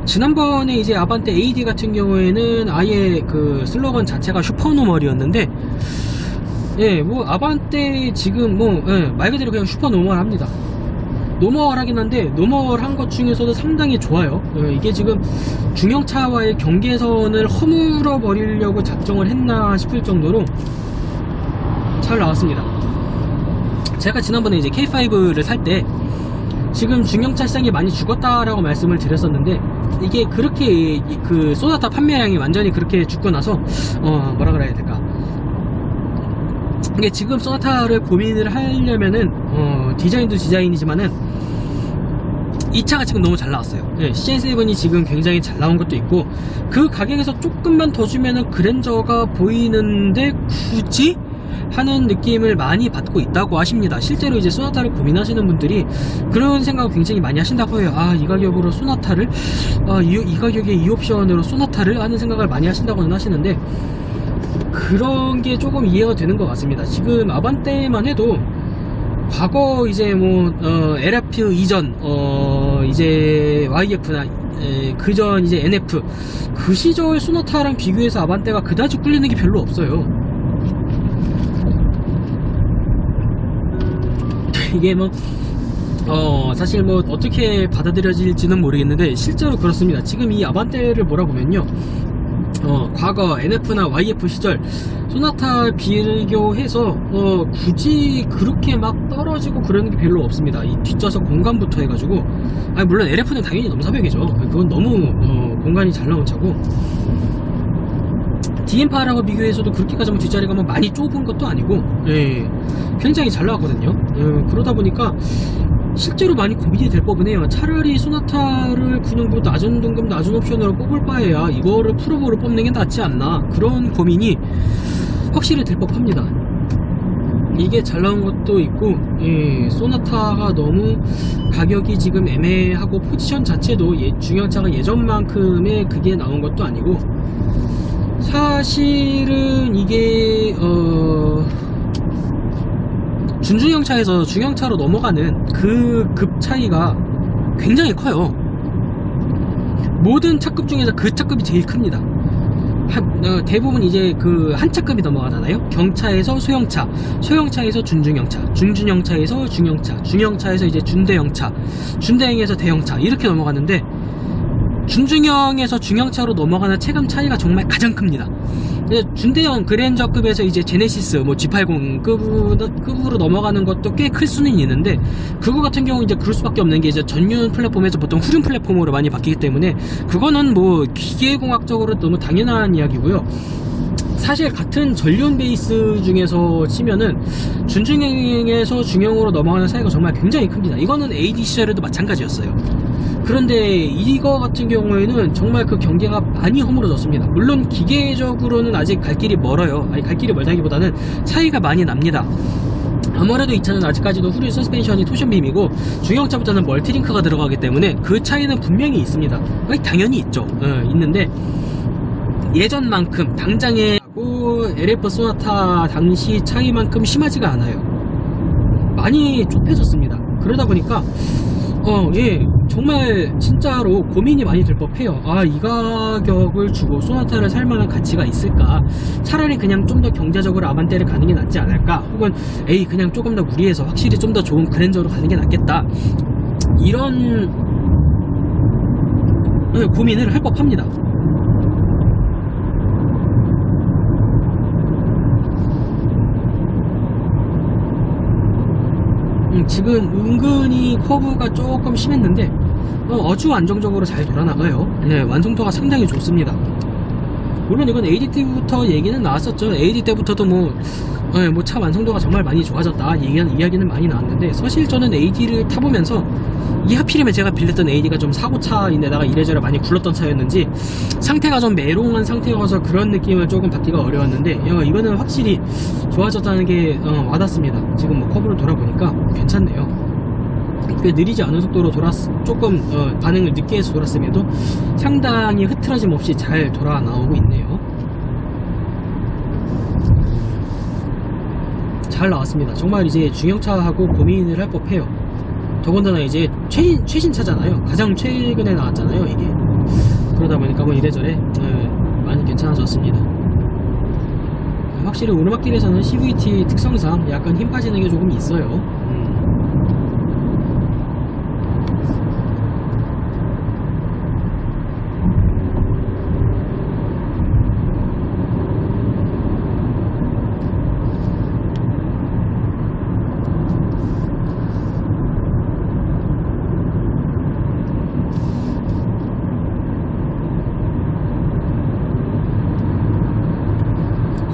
지난번에 이제 아반떼 AD 같은 경우에는 아예 그 슬로건 자체가 슈퍼노멀이었는데, 뭐 아반떼 지금 말 그대로 그냥 슈퍼노멀합니다. 노멀하긴 한데 노멀한 것 중에서도 상당히 좋아요. 이게 지금 중형차와의 경계선을 허물어 버리려고 작정을 했나 싶을 정도로 잘 나왔습니다. 제가 지난번에 이제 K5를 살 때 지금 중형차 시장이 많이 죽었다라고 말씀을 드렸었는데, 이게 그렇게 그 소나타 판매량이 완전히 그렇게 죽고 나서 뭐라 그래야 될까, 이게 지금 소나타를 고민을 하려면은 디자인도 디자인이지만은 이 차가 지금 너무 잘 나왔어요. CN7이 지금 굉장히 잘 나온 것도 있고, 그 가격에서 조금만 더 주면은 그랜저가 보이는데 굳이? 하는 느낌을 많이 받고 있다고 하십니다. 실제로 이제 소나타를 고민하시는 분들이 그런 생각을 굉장히 많이 하신다고 해요. 이 가격으로 소나타를, 이 가격에 이 옵션으로 소나타를 하는 생각을 많이 하신다고는 하시는데, 그런 게 조금 이해가 되는 것 같습니다. 지금 아반떼만 해도 과거 이제 뭐 LF 이전 이제 YF나 그전 이제 NF 그 시절 소나타랑 비교해서 아반떼가 그다지 끌리는 게 별로 없어요. 이게 뭐 사실 뭐 어떻게 받아들여질지는 모르겠는데 실제로 그렇습니다. 지금 이 아반떼를 몰아보면요, 과거 NF나 YF 시절 소나타 비교해서 굳이 그렇게 막 떨어지고 그러는 게 별로 없습니다. 이 뒷좌석 공간부터 해가지고, 물론 LF는 당연히 넘사벽이죠. 그건 너무 공간이 잘 나온 차고, DM8하고 비교해서도 그렇게까지 뒷자리가 뭐 많이 좁은 것도 아니고, 굉장히 잘 나왔거든요. 그러다 보니까 실제로 많이 고민이 될 법은 해요. 차라리 소나타를 그냥 뭐 낮은 등급 낮은 옵션으로 뽑을 바에야 이거를 프로보로 뽑는 게 낫지 않나, 그런 고민이 확실히 될 법합니다. 이게 잘 나온 것도 있고, 소나타가 너무 가격이 지금 애매하고 포지션 자체도 중형차가 예전만큼의 그게 나온 것도 아니고, 사실은 이게 준중형차에서 중형차로 넘어가는 그 급 차이가 굉장히 커요. 모든 차급 중에서 그 차급이 제일 큽니다. 대부분 이제 그 한 차급이 넘어가잖아요. 경차에서 소형차, 소형차에서 준중형차, 준중형차에서 중형차, 중형차에서 이제 준대형차, 준대형에서 대형차 이렇게 넘어가는데, 준중형에서 중형차로 넘어가는 체감 차이가 정말 가장 큽니다. 준대형 그랜저급에서 이제 제네시스 뭐 G80 급으로 넘어가는 것도 꽤 클 수는 있는데, 그거 같은 경우 이제 그럴 수밖에 없는 게 이제 전륜 플랫폼에서 보통 후륜 플랫폼으로 많이 바뀌기 때문에 그거는 뭐 기계공학적으로 너무 당연한 이야기고요. 사실 같은 전륜 베이스 중에서 치면은 준중형에서 중형으로 넘어가는 차이가 정말 굉장히 큽니다. 이거는 AD 시절에도 마찬가지였어요. 그런데 이거 같은 경우에는 정말 그 경계가 많이 허물어졌습니다. 물론 기계적으로는 아직 갈 길이 멀어요. 아니, 갈 길이 멀다기보다는 차이가 많이 납니다. 아무래도 이 차는 아직까지도 후륜 서스펜션이 토션빔이고 중형차부터는 멀티링크가 들어가기 때문에 그 차이는 분명히 있습니다. 당연히 있죠. 있는데 예전만큼 당장에 LF 소나타 당시 차이만큼 심하지가 않아요. 많이 좁혀졌습니다. 그러다 보니까 정말 진짜로 고민이 많이 들 법해요. 이 가격을 주고 소나타를 살 만한 가치가 있을까? 차라리 그냥 좀 더 경제적으로 아반떼를 가는 게 낫지 않을까? 혹은 그냥 조금 더 무리해서 확실히 좀 더 좋은 그랜저로 가는 게 낫겠다. 이런 고민을 할 법합니다. 지금 은근히 커브가 조금 심했는데 아주 안정적으로 잘 돌아나가요. 완성도가 상당히 좋습니다. 물론 이건 AD 때부터 얘기는 나왔었죠. AD 때부터도 뭐 차 완성도가 정말 많이 좋아졌다 이야기는 많이 나왔는데, 사실 저는 AD를 타보면서 하필이면 제가 빌렸던 AD가 좀 사고차인데다가 이래저래 많이 굴렀던 차였는지 상태가 좀 메롱한 상태여서 그런 느낌을 조금 받기가 어려웠는데, 이거는 확실히 좋아졌다는 게 와닿습니다. 지금 커브를 돌아보니까 괜찮네요. 꽤 느리지 않은 속도로 조금 반응을 늦게 해서 돌았음에도 상당히 흐트러짐 없이 잘 돌아 나오고 있네요. 잘 나왔습니다. 정말 이제 중형차하고 고민을 할 법해요. 더군다나 이제 최신 차잖아요. 가장 최근에 나왔잖아요, 이게. 그러다 보니까 뭐 이래저래 많이 괜찮아졌습니다. 확실히 오르막길에서는 CVT 특성상 약간 힘 빠지는 게 조금 있어요.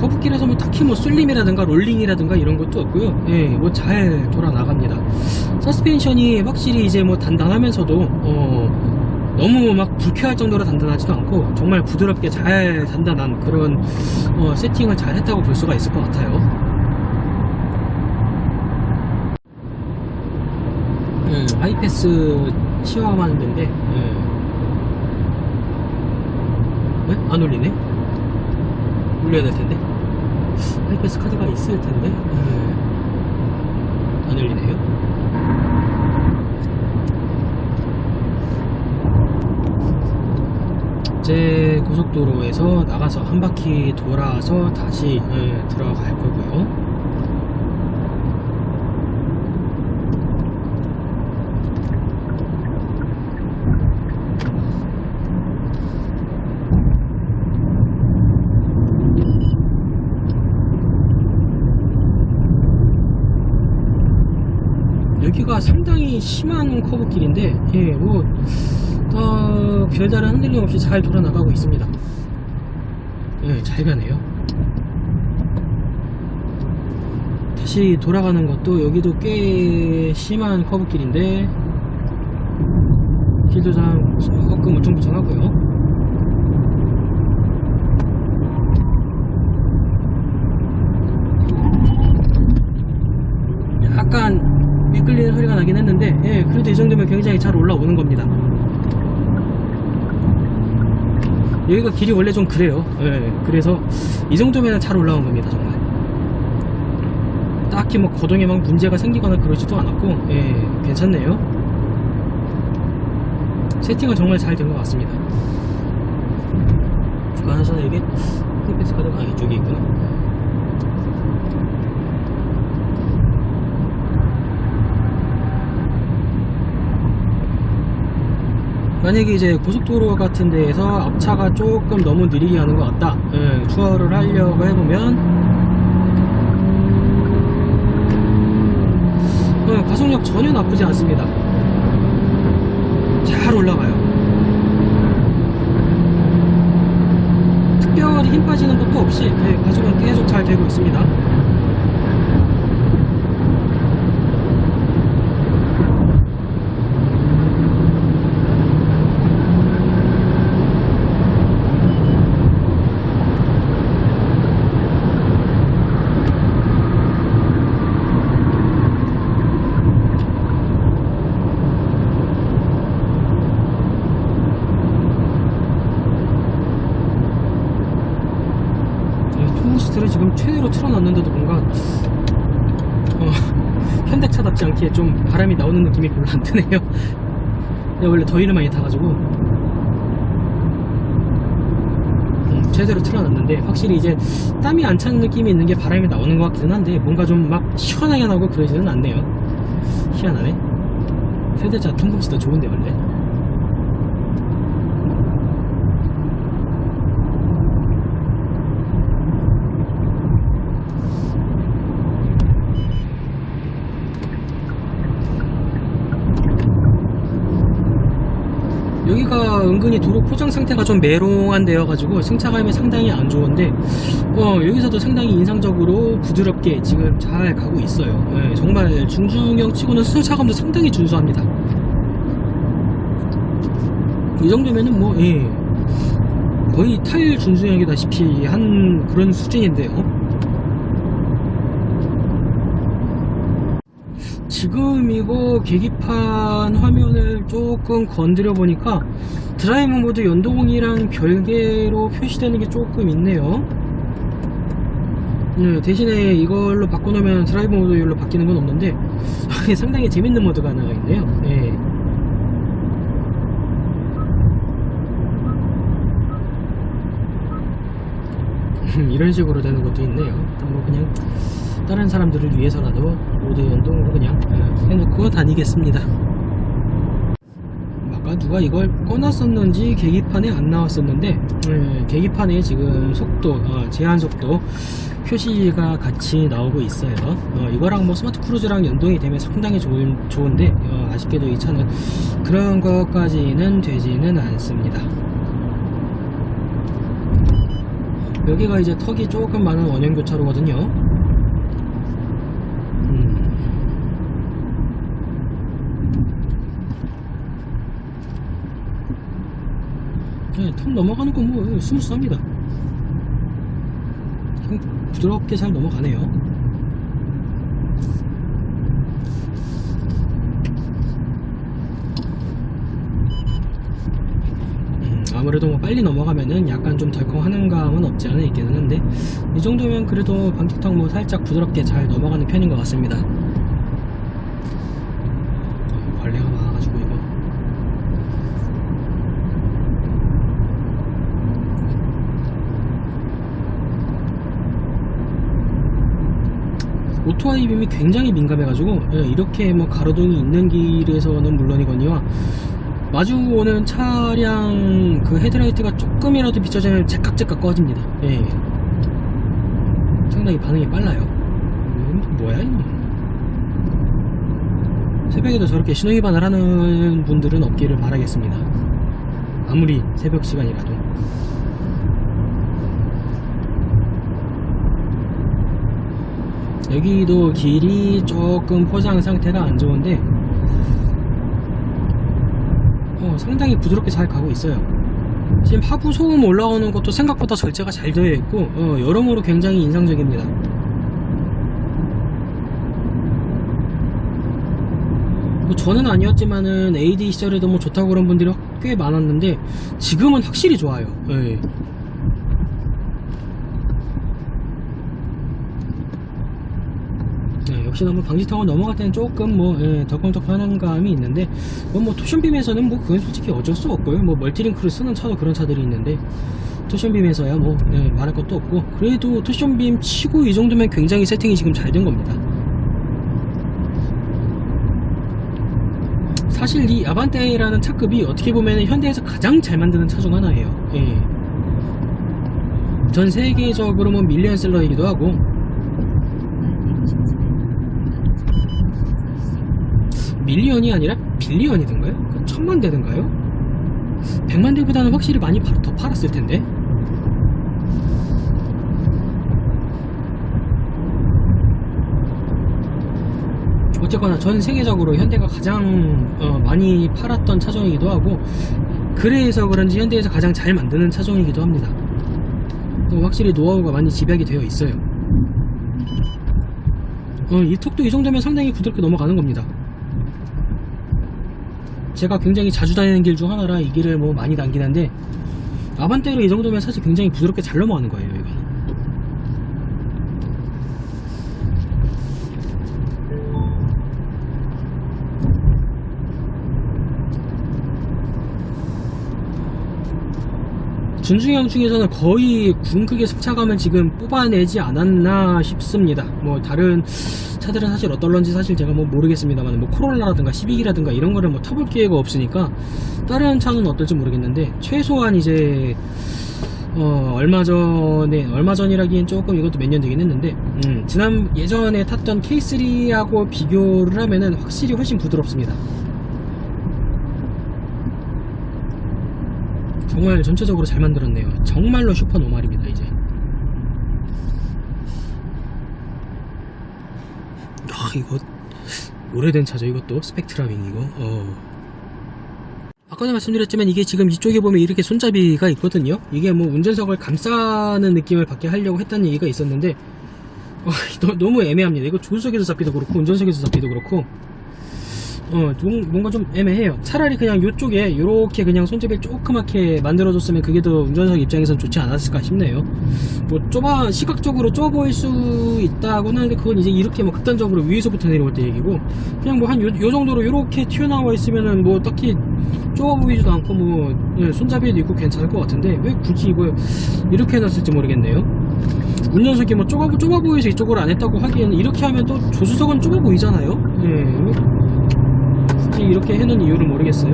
커브길에서 딱히 슬림이라든가 롤링이라든가 이런 것도 없고요. 뭐 잘 돌아 나갑니다. 서스펜션이 확실히 이제 단단하면서도 너무 막 불쾌할 정도로 단단하지도 않고 정말 부드럽게 잘 단단한 그런 세팅을 잘 했다고 볼 수가 있을 것 같아요. 하이패스 시험하는 데인데 안 올리네? 올려야 될 텐데. 하이패스 카드가 있을 텐데. 안 열리네요. 제 고속도로에서 나가서 한 바퀴 돌아서 다시 들어갈 거고요. 여기가 상당히 심한 커브길인데 별다른 흔들림 없이 잘 돌아 나가고 있습니다. 잘 가네요. 다시 돌아가는 것도 여기도 꽤 심한 커브길인데 길도 조금 우퉁부퉁하고요. 약간 미끌리는 소리가 나긴 했는데 그래도 이 정도면 굉장히 잘 올라오는 겁니다. 여기가 길이 원래 좀 그래요. 그래서 이 정도면 잘 올라온 겁니다. 정말 딱히 뭐 거동에 막 문제가 생기거나 그러지도 않았고, 예, 괜찮네요. 세팅은 정말 잘 된 것 같습니다. 그나저나 이게 홈패스 카드가 이쪽에 있구나. 만약에 이제 고속도로 같은 데에서 앞차가 조금 너무 느리게 가는 것 같다, 예, 추월을 하려고 해보면 가속력 전혀 나쁘지 않습니다. 잘 올라가요. 특별히 힘 빠지는 것도 없이, 예, 가속은 계속 잘 되고 있습니다. 투보시트를 지금 최대로 틀어놨는데도 뭔가 현대차답지 않게 좀 바람이 나오는 느낌이 별로 안 드네요. 내가 원래 더위를 많이 타가지고 최대로 틀어놨는데 확실히 이제 땀이 안 차는 느낌이 있는 게 바람이 나오는 것 같기는 한데 뭔가 좀 막 시원하게 나고 그러지는 않네요. 희한하네. 현대차 통풍시도 좋은데 원래. 여기가 은근히 도로 포장 상태가 좀 메롱한데여 가지고 승차감이 상당히 안 좋은데 여기서도 상당히 인상적으로 부드럽게 지금 잘 가고 있어요. 예, 정말 중중형 치고는 승차감도 상당히 준수합니다. 이 정도면은 뭐, 예, 거의 타일 준수형이다시피 한 그런 수준인데요. 지금 이거 계기판 화면을 조금 건드려 보니까 드라이브 모드 연동이랑 별개로 표시되는 게 조금 있네요. 대신에 이걸로 바꿔놓으면 드라이브 모드로 바뀌는 건 없는데 상당히 재밌는 모드가 하나 있네요. 예. 이런 식으로 되는 것도 있네요. 뭐 그냥 다른 사람들을 위해서라도 모드 연동으로 그냥 해놓고 다니겠습니다. 아까 누가 이걸 꺼놨었는지 계기판에 안 나왔었는데 계기판에 지금 속도, 제한 속도 표시가 같이 나오고 있어요. 이거랑 뭐 스마트 크루즈랑 연동이 되면 상당히 좋은데 아쉽게도 이 차는 그런 것까지는 되지는 않습니다. 여기가 이제 턱이 조금 많은 원형교차로거든요. 네, 턱 넘어가는 건 뭐 스무스합니다. 부드럽게 잘 넘어가네요. 아무래도 뭐 빨리 넘어가면은 약간 좀 덜컹하는 감은 없지 않아 있기는 한데 이 정도면 그래도 방틱턱 뭐 살짝 부드럽게 잘 넘어가는 편인 것 같습니다. 벌레가 많아가지고 이거 오토아이빔이 굉장히 민감해가지고 이렇게 뭐 가로등이 있는 길에서는 물론이거니와 마주오는 차량 그 헤드라이트가 조금이라도 비춰지면 제깍제깍 꺼집니다. 예. 상당히 반응이 빨라요. 뭐야 이거. 새벽에도 저렇게 신호위반을 하는 분들은 없기를 바라겠습니다. 아무리 새벽 시간이라도. 여기도 길이 조금 포장 상태가 안 좋은데 상당히 부드럽게 잘 가고 있어요. 지금 하부 소음 올라오는 것도 생각보다 절제가 잘 되어 있고 여러모로 굉장히 인상적입니다. 뭐 저는 아니었지만은 AD 시절에도 뭐 좋다고 그런 분들이 꽤 많았는데 지금은 확실히 좋아요. 예. 역시나 뭐 방지턱을 넘어갈 때는 조금 뭐 덜컹덜컹한 감이 있는데 뭐 토션빔에서는 뭐 그건 솔직히 어쩔 수 없고요. 뭐 멀티링크를 쓰는 차도 그런 차들이 있는데 토션빔에서야 뭐 말할 것도 없고, 그래도 토션빔 치고 이 정도면 굉장히 세팅이 지금 잘 된 겁니다. 사실 이 아반떼라는 차급이 어떻게 보면 현대에서 가장 잘 만드는 차 중 하나예요. 전 세계적으로 뭐 밀리언셀러이기도 하고, 밀리언이 아니라 빌리언이던가요? 1000만 대던가요? 100만 대보다는 확실히 많이 더 팔았을 텐데. 어쨌거나 전 세계적으로 현대가 가장 많이 팔았던 차종이기도 하고, 그래서 그런지 현대에서 가장 잘 만드는 차종이기도 합니다. 확실히 노하우가 많이 집약이 되어 있어요. 이 턱도 이 정도면 상당히 부드럽게 넘어가는 겁니다. 제가 굉장히 자주 다니는 길 중 하나라 이 길을 뭐 많이 당기는데, 아반떼로 이 정도면 사실 굉장히 부드럽게 잘 넘어가는 거예요, 이거는. 준중형 중에서는 거의 궁극의 승차감을 지금 뽑아내지 않았나 싶습니다. 뭐 다른 차들은 사실 어떨런지 사실 제가 뭐 모르겠습니다만, 뭐 코롤라라든가 시빅이라든가 이런 거를 뭐 타볼 기회가 없으니까 다른 차는 어떨지 모르겠는데, 최소한 이제 얼마 전이라기엔 조금 이것도 몇 년 되긴 했는데, 예전에 탔던 K3하고 비교를 하면은 확실히 훨씬 부드럽습니다. 정말 전체적으로 잘 만들었네요. 정말로 슈퍼 노말입니다. 이제 이거 오래된 차죠. 이것도 스펙트라윙이고. 아까도 말씀드렸지만 이게 지금 이쪽에 보면 이렇게 손잡이가 있거든요. 이게 뭐 운전석을 감싸는 느낌을 받게 하려고 했다는 얘기가 있었는데 너무 애매합니다. 이거 조수석에서 잡기도 그렇고 운전석에서 잡기도 그렇고 뭔가 좀 애매해요. 차라리 그냥 요쪽에 이렇게 그냥 손잡이를 조그맣게 만들어줬으면 그게 더 운전석 입장에선 좋지 않았을까 싶네요. 뭐 시각적으로 좁아 보일 수 있다고는 하는데, 그건 이제 이렇게 뭐 극단적으로 위에서부터 내려올 때 얘기고, 그냥 뭐 한 요 정도로 이렇게 튀어나와 있으면은 뭐 딱히 좁아 보이지도 않고 뭐 손잡이도 있고 괜찮을 것 같은데, 왜 굳이 이걸 이렇게 해놨을지 모르겠네요. 운전석이 뭐 좁아 보여서 이쪽으로 안 했다고 하기에는, 이렇게 하면 또 조수석은 좁아 보이잖아요. 이렇게 해놓은 이유를 모르겠어요.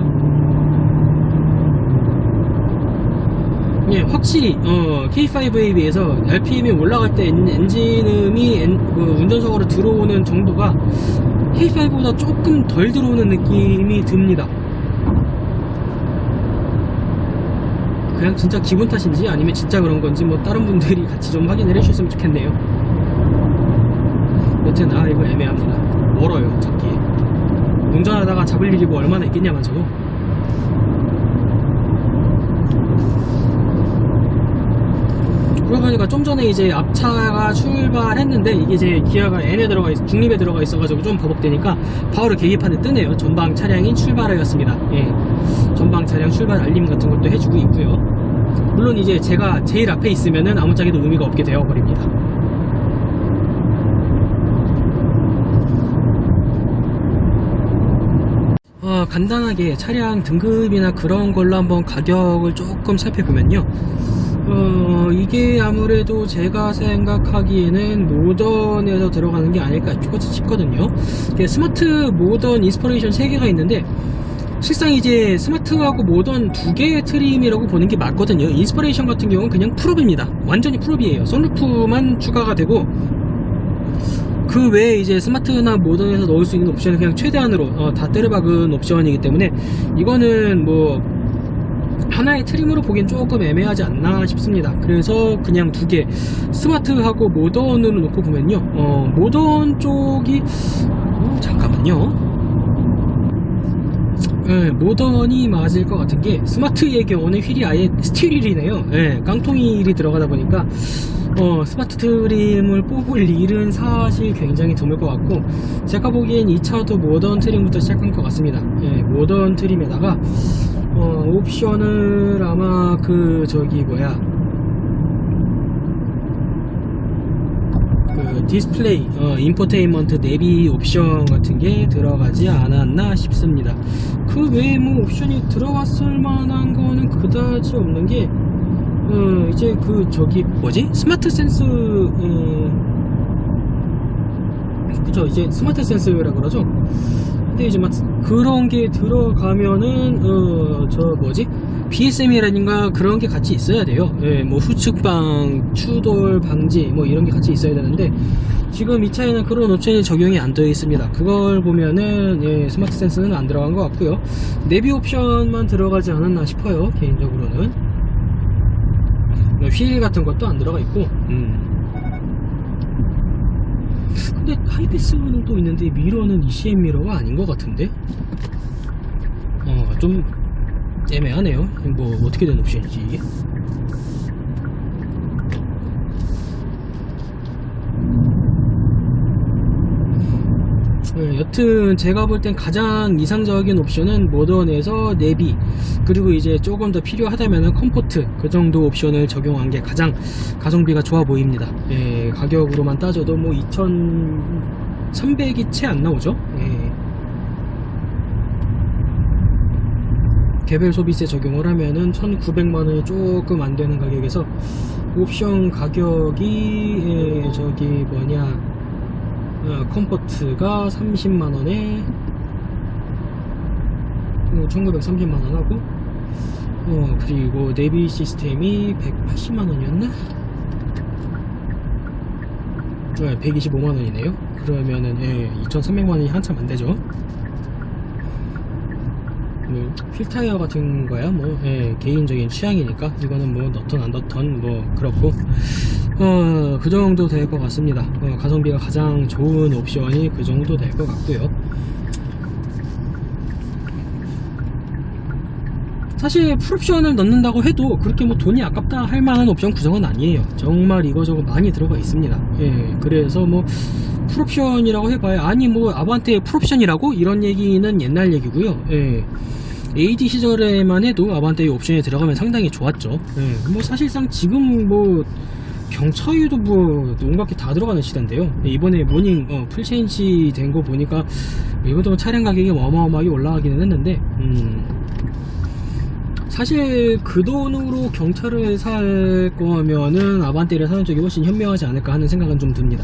확실히 K5에 비해서 RPM이 올라갈 때 엔진음이 운전석으로 들어오는 정도가 K5보다 조금 덜 들어오는 느낌이 듭니다. 그냥 진짜 기분 탓인지 아니면 진짜 그런 건지 뭐 다른 분들이 같이 좀 확인을 해주셨으면 좋겠네요. 여튼 이거 애매합니다. 멀어요, 잡기. 운전하다가 잡을 일이 뭐 얼마나 있겠냐면서도. 그러고 보니까 좀 전에 이제 앞차가 출발했는데, 이게 이제 기아가 N에 중립에 들어가 있어가지고 좀 버벅대니까 바로 계기판에 뜨네요. 전방 차량이 출발하였습니다. 전방 차량 출발 알림 같은 것도 해주고 있고요. 물론 이제 제가 제일 앞에 있으면은 아무짝에도 의미가 없게 되어버립니다. 간단하게 차량 등급이나 그런 걸로 한번 가격을 조금 살펴보면요, 이게 아무래도 제가 생각하기에는 모던에서 들어가는 게 아닐까 싶거든요. 스마트, 모던, 인스퍼레이션 3개가 있는데, 실상 이제 스마트하고 모던 2개의 트림이라고 보는 게 맞거든요. 인스퍼레이션 같은 경우는 그냥 풀업입니다. 완전히 풀업이에요. 선루프만 추가가 되고, 그 외에 이제 스마트나 모던에서 넣을 수 있는 옵션은 그냥 최대한으로 다 때려박은 옵션이기 때문에, 이거는 뭐 하나의 트림으로 보기엔 조금 애매하지 않나 싶습니다. 그래서 그냥 2개, 스마트하고 모던으로 놓고 보면요, 모던 쪽이 잠깐만요. 모던이 맞을 것 같은 게, 스마트의 경우는 휠이 아예 스틸 휠이네요. 깡통이 휠이 들어가다 보니까 스마트 트림을 뽑을 일은 사실 굉장히 드물 것 같고, 제가 보기엔 이 차도 모던 트림부터 시작한 것 같습니다. 모던 트림에다가 옵션을 아마 디스플레이, 인포테인먼트 내비 옵션 같은 게 들어가지 않았나 싶습니다. 그 외에 뭐 옵션이 들어갔을 만한 거는 그다지 없는 게, 이제 그 저기 뭐지? 스마트 센스, 그죠? 이제 스마트 센스라 그러죠? 근데 이제 막 그런 게 들어가면은 저 뭐지? BSM이라든가 그런 게 같이 있어야 돼요. 예, 뭐 후측방, 추돌 방지 뭐 이런 게 같이 있어야 되는데 지금 이 차에는 그런 옵션이 적용이 안 되어 있습니다. 그걸 보면은 예, 스마트 센스는 안 들어간 것 같고요. 내비 옵션만 들어가지 않았나 싶어요. 개인적으로는 휠 같은 것도 안 들어가 있고. 근데 하이패스는 또 있는데 미러는 ECM 미러가 아닌 것 같은데 좀 애매하네요. 뭐 어떻게 된 옵션이지 이게? 여튼 제가 볼 땐 가장 이상적인 옵션은 모던에서 내비, 그리고 이제 조금 더 필요하다면 컴포트, 그 정도 옵션을 적용한 게 가장 가성비가 좋아 보입니다. 예, 가격으로만 따져도 뭐 2,300이 채 안 나오죠. 예. 개별 소비세 적용을 하면은 1,900만원이 조금 안 되는 가격에서 옵션 가격이 예, 저기 뭐냐 컴포트가 30만원에 1930만원 하고 그리고 내비 시스템이 180만원이었나? 125만원이네요 그러면은 예, 2300만원이 한참 안되죠. 휠타이어 같은 거야 뭐 예, 개인적인 취향이니까 이거는 뭐 넣던 안 넣던 뭐 그렇고 그 정도 될 것 같습니다. 가성비가 가장 좋은 옵션이 그 정도 될 것 같고요. 사실 풀옵션을 넣는다고 해도 그렇게 뭐 돈이 아깝다 할 만한 옵션 구성은 아니에요. 정말 이거저거 많이 들어가 있습니다. 예, 그래서 뭐 풀옵션이라고 해봐야 아니 뭐 아반떼 풀옵션이라고 이런 얘기는 옛날 얘기고요. 예. AD 시절에만 해도 아반떼 옵션에 들어가면 상당히 좋았죠. 예, 뭐 사실상 지금 뭐 경차유도 뭐 온갖 게 다 들어가는 시대인데요. 이번에 모닝 풀체인지 된 거 보니까 이것도 차량 가격이 어마어마하게 올라가기는 했는데 사실 그 돈으로 경차를 살 거면은 아반떼를 사는 쪽이 훨씬 현명하지 않을까 하는 생각은 좀 듭니다.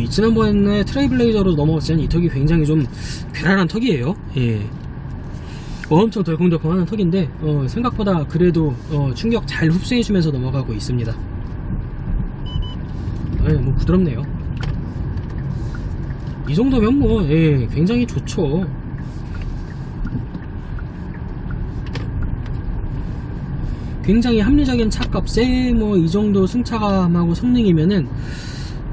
지난번에 트레이블레이저로 넘어갔을 때는 이 턱이 굉장히 좀 괴랄한 턱이에요. 예. 엄청 덜컹덜컹하는 턱인데 생각보다 그래도 충격 잘 흡수해주면서 넘어가고 있습니다. 뭐 부드럽네요. 이 정도면 뭐 예, 굉장히 좋죠. 굉장히 합리적인 차값에 뭐 이 정도 승차감하고 성능이면은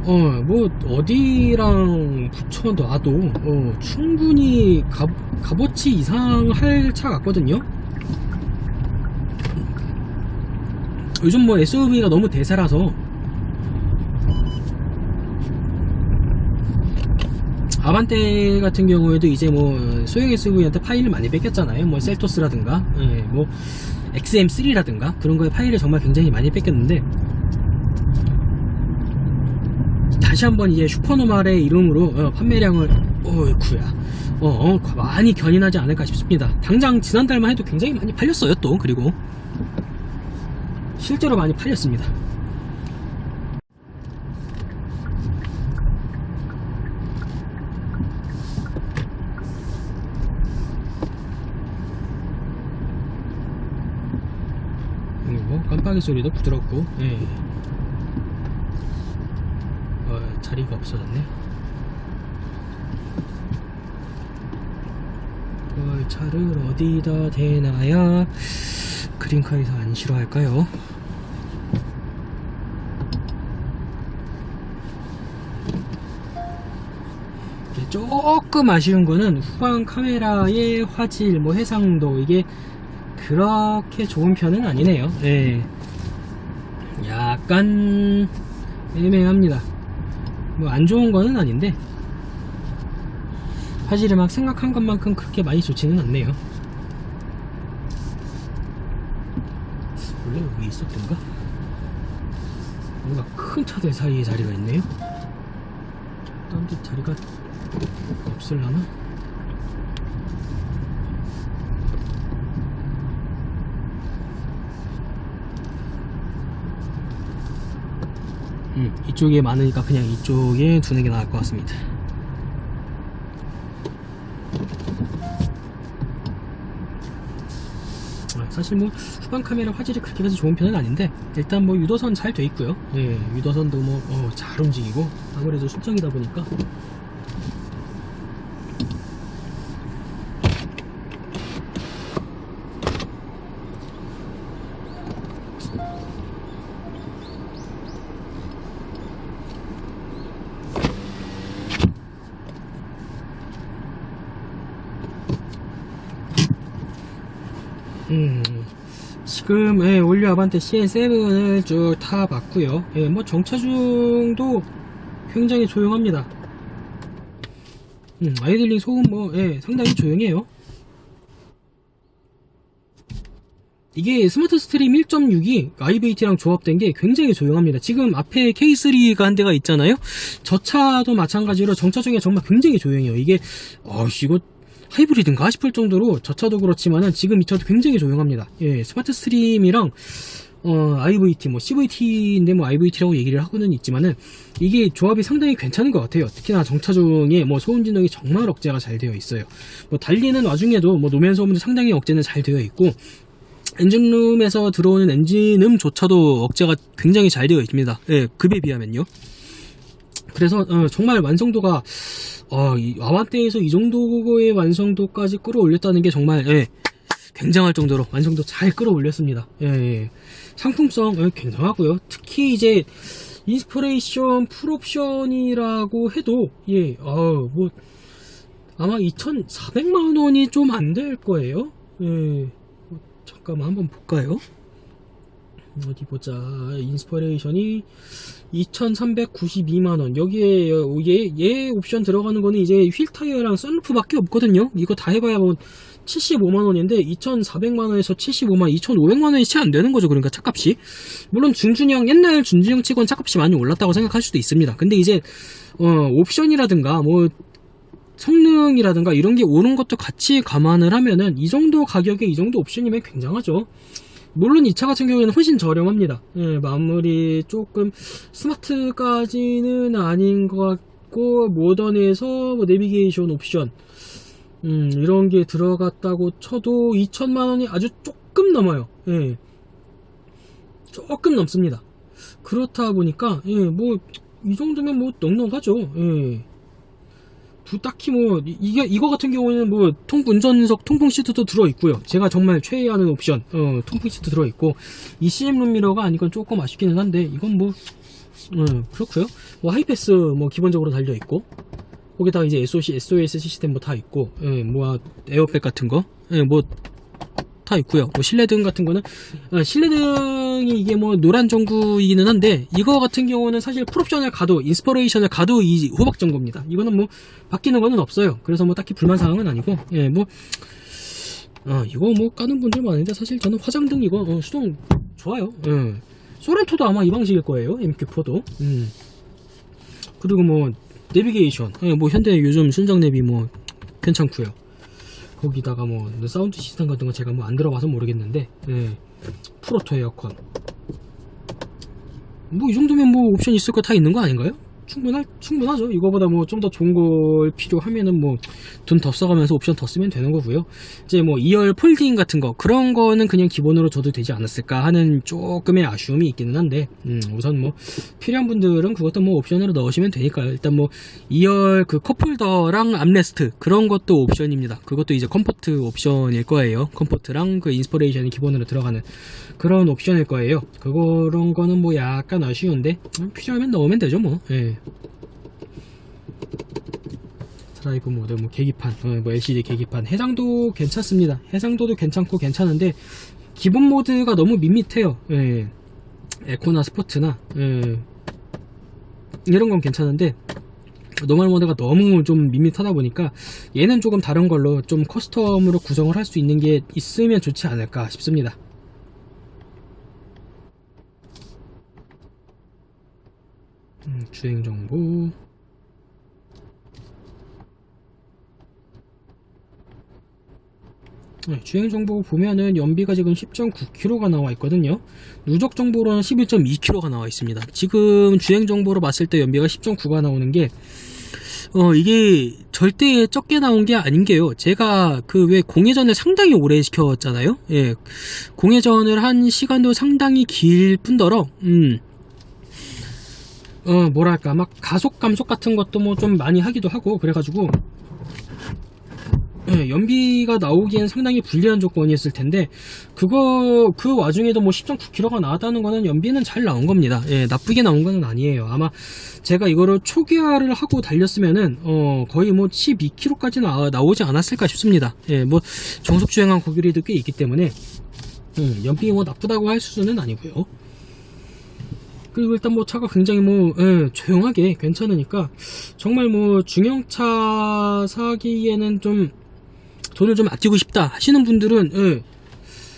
뭐 어디랑 붙여놔도 충분히 값어치 이상 할 차 같거든요. 요즘 뭐 SUV가 너무 대세라서 아반떼 같은 경우에도 이제 뭐 소형 SUV한테 파일을 많이 뺏겼잖아요. 뭐 셀토스라든가 뭐 XM3라든가 그런 거에 파일을 정말 굉장히 많이 뺏겼는데 다시 한번 이제 슈퍼노멀의 이름으로 판매량을 많이 견인하지 않을까 싶습니다. 당장 지난달만 해도 굉장히 많이 팔렸어요. 또 그리고 실제로 많이 팔렸습니다. 그리고 깜빡이 소리도 부드럽고 예. 자리가 없어졌네. 차를 어디다 대놔야 그린카에서 안 싫어할까요? 조금 아쉬운 거는 후방 카메라의 화질, 뭐 해상도 이게 그렇게 좋은 편은 아니네요. 네. 약간 애매합니다. 뭐 안 좋은 거는 아닌데 화질이 막 생각한 것만큼 그렇게 많이 좋지는 않네요. 원래 여기 있었던가? 뭔가 큰 차들 사이에 자리가 있네요. 딴 데 자리가 없을라나? 이쪽에 많으니까 그냥 이쪽에 두는 게 나을 것 같습니다. 사실 뭐 후방 카메라 화질이 그렇게까지 좋은 편은 아닌데 일단 뭐 유도선 잘 돼 있고요. 예, 유도선도 뭐 잘 움직이고 아무래도 순정이다 보니까. 지금 올류 아반떼 CN7을 쭉 타봤고요. 뭐 정차중도 굉장히 조용합니다. 아이들링 소음 뭐 상당히 조용해요. 이게 스마트 스트림 1.6이 IVT랑 조합된 게 굉장히 조용합니다. 지금 앞에 K3가 한 대가 있잖아요. 저 차도 마찬가지로 정차 중에 정말 굉장히 조용해요. 이게 이거 하이브리드인가 싶을 정도로 저 차도 그렇지만은 지금 이 차도 굉장히 조용합니다. 스마트 스트림이랑 IVT 뭐 CVT인데 뭐 IVT라고 얘기를 하고는 있지만은 이게 조합이 상당히 괜찮은 것 같아요. 특히나 정차 중에 뭐 소음 진동이 정말 억제가 잘 되어 있어요. 뭐 달리는 와중에도 뭐 노면 소음도 상당히 억제는 잘 되어 있고 엔진룸에서 들어오는 엔진음조차도 억제가 굉장히 잘 되어 있습니다. 급에 비하면요. 그래서 정말 완성도가 이 아반떼에서 이 정도의 완성도까지 끌어올렸다는 게 정말 굉장할 정도로 완성도 잘 끌어올렸습니다. 상품성 굉장하고요. 특히 이제 인스퍼레이션 풀옵션이라고 해도 뭐 아마 2,400만원이 좀 안 될 거예요. 잠깐만 한번 볼까요? 어디 보자. 인스퍼레이션이 2,392만원. 여기에 얘 옵션 들어가는 거는 이제 휠 타이어랑 썬루프 밖에 없거든요. 이거 다 해봐야 뭐 75만원인데 2,400만원에서 75만 2,500만원이 채 안 되는 거죠. 그러니까 차값이. 물론 준준형 옛날 준준형 치곤 차값이 많이 올랐다고 생각할 수도 있습니다. 근데 이제 옵션이라든가 뭐 성능이라든가 이런 게 오른 것도 같이 감안을 하면은 이 정도 가격에 이 정도 옵션이면 굉장하죠. 물론 이 차 같은 경우에는 훨씬 저렴합니다. 마무리 조금 스마트까지는 아닌 것 같고 모던에서 뭐 내비게이션 옵션 이런 게 들어갔다고 쳐도 2천만원이 아주 조금 넘어요. 조금 넘습니다. 그렇다 보니까 뭐 이 정도면 뭐 넉넉하죠. 딱히 뭐 이거 같은 경우에는 뭐 운전석 통풍 시트도 들어있고요. 제가 정말 최애하는 옵션 통풍 시트 들어있고 이 CM 룸미러가 아니건 조금 아쉽기는 한데 이건 뭐 그렇고요. 뭐 하이패스 뭐 기본적으로 달려있고 거기다가 이제 SOS 시스템 뭐 다 있고 뭐 에어백 같은 거 뭐 다 있고요. 뭐 실내등 같은 거는 실내등이 이게 뭐 노란 전구이기는 한데 이거 같은 경우는 사실 풀옵션을 가도 인스퍼레이션을 가도 이 호박 전구입니다. 이거는 뭐 바뀌는 거는 없어요. 그래서 뭐 딱히 불만사항은 아니고 뭐 이거 뭐 까는 분들 많은데 사실 저는 화장등 이거 수동 좋아요. 소렌토도 아마 이 방식일 거예요. MQ4도 그리고 뭐 내비게이션 뭐 현대 요즘 순정 내비 뭐 괜찮고요. 거기다가 뭐 사운드 시스템 같은 거 제가 뭐 안 들어봐서 모르겠는데 프로토 에어컨 뭐 이 정도면 뭐 옵션 있을 거 다 있는 거 아닌가요? 충분하죠. 이거보다 뭐 좀 더 좋은 걸 필요하면은 뭐 돈 더 써가면서 옵션 더 쓰면 되는 거고요. 이제 뭐 2열 폴딩 같은 거 그런 거는 그냥 기본으로 줘도 되지 않았을까 하는 조금의 아쉬움이 있기는 한데 우선 뭐 필요한 분들은 그것도 뭐 옵션으로 넣으시면 되니까요. 일단 뭐 2열 그 컵홀더랑 암레스트 그런 것도 옵션입니다. 그것도 이제 컴포트 옵션일 거예요. 컴포트랑 그 인스퍼레이션이 기본으로 들어가는 그런 옵션일 거예요. 그런 거는 뭐 약간 아쉬운데 필요하면 넣으면 되죠 뭐. 드라이브 모드 뭐 계기판 뭐 LCD 계기판 해상도 괜찮습니다. 해상도도 괜찮고 괜찮은데 기본 모드가 너무 밋밋해요. 에코나 스포츠나 이런 건 괜찮은데 노멀 모드가 너무 좀 밋밋하다 보니까 얘는 조금 다른 걸로 좀 커스텀으로 구성을 할 수 있는 게 있으면 좋지 않을까 싶습니다. 주행정보. 주행정보 보면은 연비가 지금 10.9km가 나와 있거든요. 누적 정보로는 11.2km가 나와 있습니다. 지금 주행정보로 봤을 때 연비가 10.9가 나오는 게 이게 절대 적게 나온 게 아닌 게요. 제가 그 왜 공회전을 상당히 오래 시켰잖아요. 예. 공회전을 한 시간도 상당히 길 뿐더러, 뭐랄까, 막 가속, 감속 같은 것도 뭐 좀 많이 하기도 하고, 그래가지고, 예, 연비가 나오기엔 상당히 불리한 조건이었을 텐데, 그 와중에도 뭐 10.9km가 나왔다는 거는 연비는 잘 나온 겁니다. 예, 나쁘게 나온 거는 아니에요. 아마 제가 이거를 초기화를 하고 달렸으면은, 거의 뭐 12km까지 나오지 않았을까 싶습니다. 예, 뭐, 정속주행한 고距리도 꽤 있기 때문에, 연비 뭐 나쁘다고 할 수준은 아니고요. 그리고 일단 뭐 차가 굉장히 뭐 조용하게 괜찮으니까 정말 뭐 중형차 사기에는 좀 돈을 좀 아끼고 싶다 하시는 분들은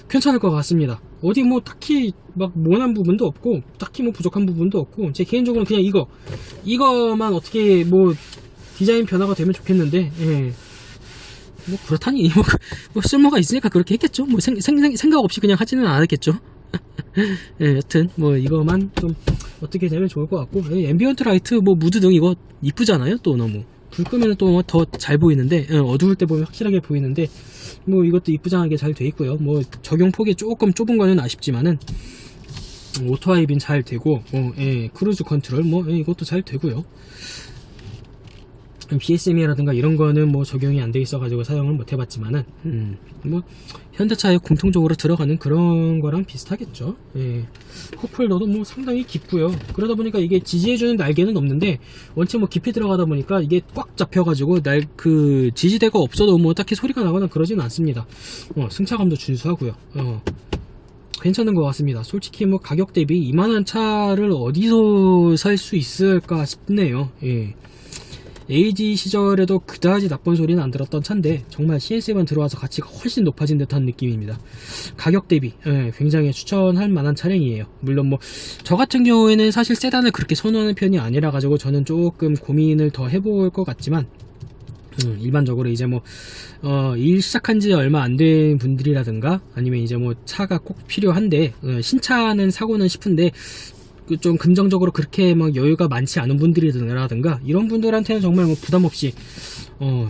괜찮을 것 같습니다. 어디 뭐 딱히 막 모난 부분도 없고 딱히 뭐 부족한 부분도 없고, 제 개인적으로는 그냥 이거만 어떻게 뭐 디자인 변화가 되면 좋겠는데, 뭐 그렇다니 뭐 쓸모가 있으니까 그렇게 했겠죠. 뭐 생각 없이 그냥 하지는 않았겠죠. 예, 여튼 뭐 이거만 좀 어떻게 되면 좋을 것 같고, 앰비언트 라이트 뭐 무드 등 이거 이쁘잖아요. 또 너무 불 끄면 또 더 잘 보이는데, 어두울 때 보면 확실하게 보이는데, 뭐 이것도 이쁘장하게 잘 돼 있고요. 뭐 적용 폭이 조금 좁은 거는 아쉽지만은 오토 하이빈 잘 되고, 크루즈 컨트롤 뭐 이것도 잘 되고요. BSM이라든가 이런 거는 뭐 적용이 안 돼 있어가지고 사용을 못 해봤지만은, 뭐 현대차에 공통적으로 들어가는 그런 거랑 비슷하겠죠. 컵홀더도 뭐 상당히 깊고요. 그러다 보니까 이게 지지해주는 날개는 없는데, 원체 뭐 깊이 들어가다 보니까 이게 꽉 잡혀가지고 그 지지대가 없어도 뭐 딱히 소리가 나거나 그러진 않습니다. 승차감도 준수하고요. 괜찮은 것 같습니다. 솔직히 뭐 가격 대비 이만한 차를 어디서 살 수 있을까 싶네요. AG 시절에도 그다지 나쁜 소리는 안 들었던 차인데, 정말 CS7 들어와서 가치가 훨씬 높아진 듯한 느낌입니다. 가격 대비 굉장히 추천할 만한 차량이에요. 물론 뭐 저 같은 경우에는 사실 세단을 그렇게 선호하는 편이 아니라 가지고 저는 조금 고민을 더 해볼 것 같지만, 일반적으로 이제 뭐 일 시작한 지 얼마 안 된 분들이라든가, 아니면 이제 뭐 차가 꼭 필요한데 신차는 사고는 싶은데 좀 금전적으로 그렇게 막 여유가 많지 않은 분들이라든가, 이런 분들한테는 정말 뭐 부담 없이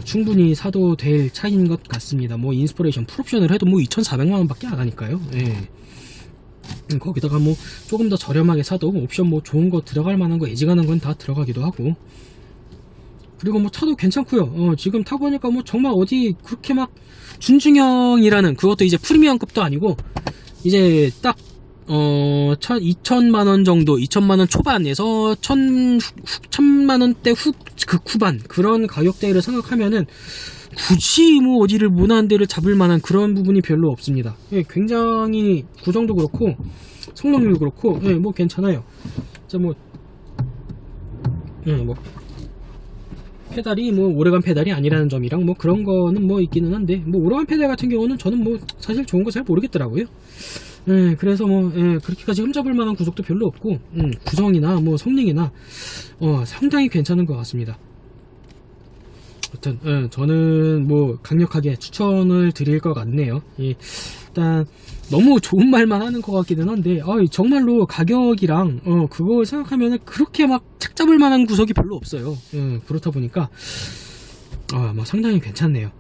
충분히 사도 될 차인 것 같습니다. 뭐 인스퍼레이션 풀옵션을 해도 뭐 2,400만원 밖에 안 하니까요. 거기다가 뭐 조금 더 저렴하게 사도 옵션 뭐 좋은 거 들어갈 만한 거, 애지간한 건 다 들어가기도 하고, 그리고 뭐 차도 괜찮고요. 지금 타보니까 뭐 정말 어디 그렇게 막 준중형이라는, 그것도 이제 프리미엄급도 아니고 이제 딱 2천만원 정도, 2천만원 초반에서 1,000만원대 후반, 그런 가격대를 생각하면은 굳이 뭐 어디를 모난 데를 잡을 만한 그런 부분이 별로 없습니다. 굉장히 구성도 그렇고 성능도 그렇고 뭐 괜찮아요. 자, 뭐 페달이 뭐 오래간 페달이 아니라는 점이랑 뭐 그런 거는 뭐 있기는 한데, 뭐 오래간 페달 같은 경우는 저는 뭐 사실 좋은 거 잘 모르겠더라고요. 그래서 뭐 그렇게까지 흠잡을 만한 구속도 별로 없고, 구성이나 뭐 성능이나 상당히 괜찮은 것 같습니다. 아무튼 저는 뭐 강력하게 추천을 드릴 것 같네요. 일단 너무 좋은 말만 하는 것 같기는 한데, 정말로 가격이랑 그거 생각하면은 그렇게 막 착잡을 만한 구석이 별로 없어요. 그렇다 보니까 뭐 상당히 괜찮네요.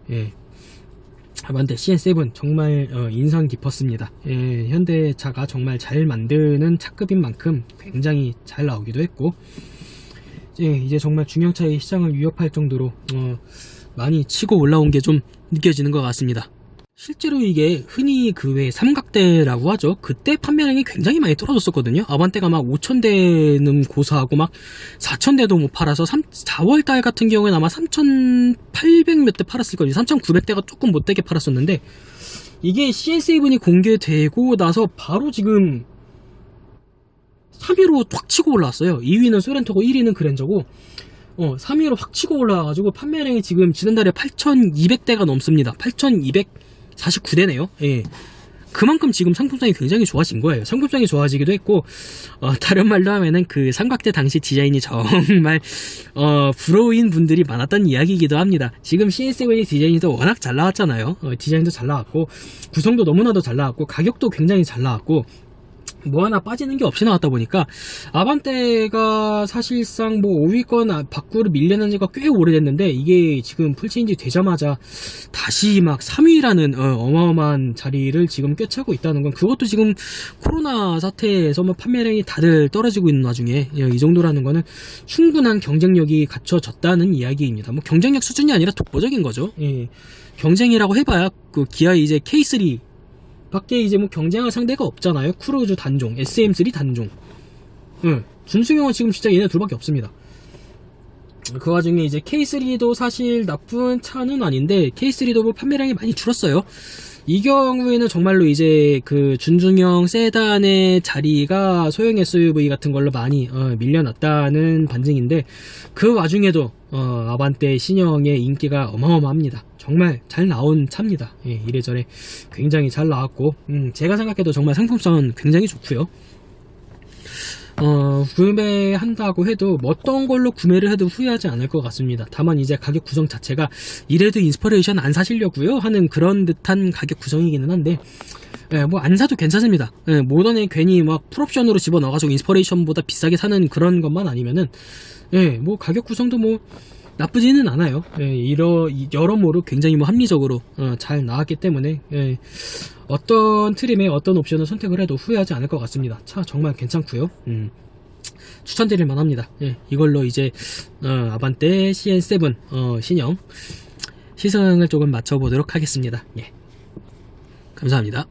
근데 CN7 정말 인상 깊었습니다. 현대차가 정말 잘 만드는 차급인 만큼 굉장히 잘 나오기도 했고, 이제 정말 중형차의 시장을 위협할 정도로 많이 치고 올라온 게 좀 느껴지는 것 같습니다. 실제로 이게 흔히 그 외 삼각대라고 하죠. 그때 판매량이 굉장히 많이 떨어졌었거든요. 아반떼가 막 5,000대는 고사하고 막 4,000대도 못 팔아서 4월달 같은 경우에는 아마 3,800 몇 대 팔았을 거예요. 3,900대가 조금 못되게 팔았었는데, 이게 CN7이 공개되고 나서 바로 지금 3위로 확 치고 올라왔어요. 2위는 소렌토고 1위는 그랜저고 3위로 확 치고 올라와가지고 판매량이 지금 지난달에 8,200대가 넘습니다. 8,249대네요. 그만큼 지금 상품성이 굉장히 좋아진 거예요. 상품성이 좋아지기도 했고, 다른 말로 하면은 그 삼각대 당시 디자인이 정말 부러운 분들이 많았던 이야기이기도 합니다. 지금 CN7의 디자인도 워낙 잘 나왔잖아요. 디자인도 잘 나왔고, 구성도 너무나도 잘 나왔고, 가격도 굉장히 잘 나왔고, 뭐 하나 빠지는 게 없이 나왔다 보니까 아반떼가 사실상 뭐 5위권 밖으로 밀려난 지가 꽤 오래됐는데, 이게 지금 풀체인지 되자마자 다시 막 3위라는 어마어마한 자리를 지금 꿰차고 있다는 건, 그것도 지금 코로나 사태에서 뭐 판매량이 다들 떨어지고 있는 와중에 이 정도라는 거는 충분한 경쟁력이 갖춰졌다는 이야기입니다. 뭐 경쟁력 수준이 아니라 독보적인 거죠. 예. 경쟁이라고 해봐야 그 기아의 이제 K3 밖에 이제 뭐 경쟁할 상대가 없잖아요. 크루즈 단종, SM3 단종. 준승형은 지금 진짜 얘네 둘밖에 없습니다. 그 와중에 이제 K3도 사실 나쁜 차는 아닌데, K3도 뭐 판매량이 많이 줄었어요. 이 경우에는 정말로 이제 그 준중형 세단의 자리가 소형 SUV 같은 걸로 많이 밀려났다는 반증인데, 그 와중에도 아반떼 신형의 인기가 어마어마합니다. 정말 잘 나온 차입니다. 예, 이래저래 굉장히 잘 나왔고, 제가 생각해도 정말 상품성은 굉장히 좋고요. 구매한다고 해도 뭐 어떤 걸로 구매를 해도 후회하지 않을 것 같습니다. 다만 이제 가격 구성 자체가 이래도 인스퍼레이션 안 사시려고요 하는 그런 듯한 가격 구성이기는 한데, 뭐 안 사도 괜찮습니다. 모던에 괜히 막 풀옵션으로 집어넣어가지고 인스퍼레이션보다 비싸게 사는 그런 것만 아니면은, 뭐 가격 구성도 뭐 나쁘지는 않아요. 여러모로 굉장히 뭐 합리적으로 잘 나왔기 때문에, 어떤 트림에 어떤 옵션을 선택을 해도 후회하지 않을 것 같습니다. 차 정말 괜찮고요. 추천드릴 만합니다. 이걸로 이제 아반떼 CN7 신형 시승을 조금 맞춰보도록 하겠습니다. 감사합니다.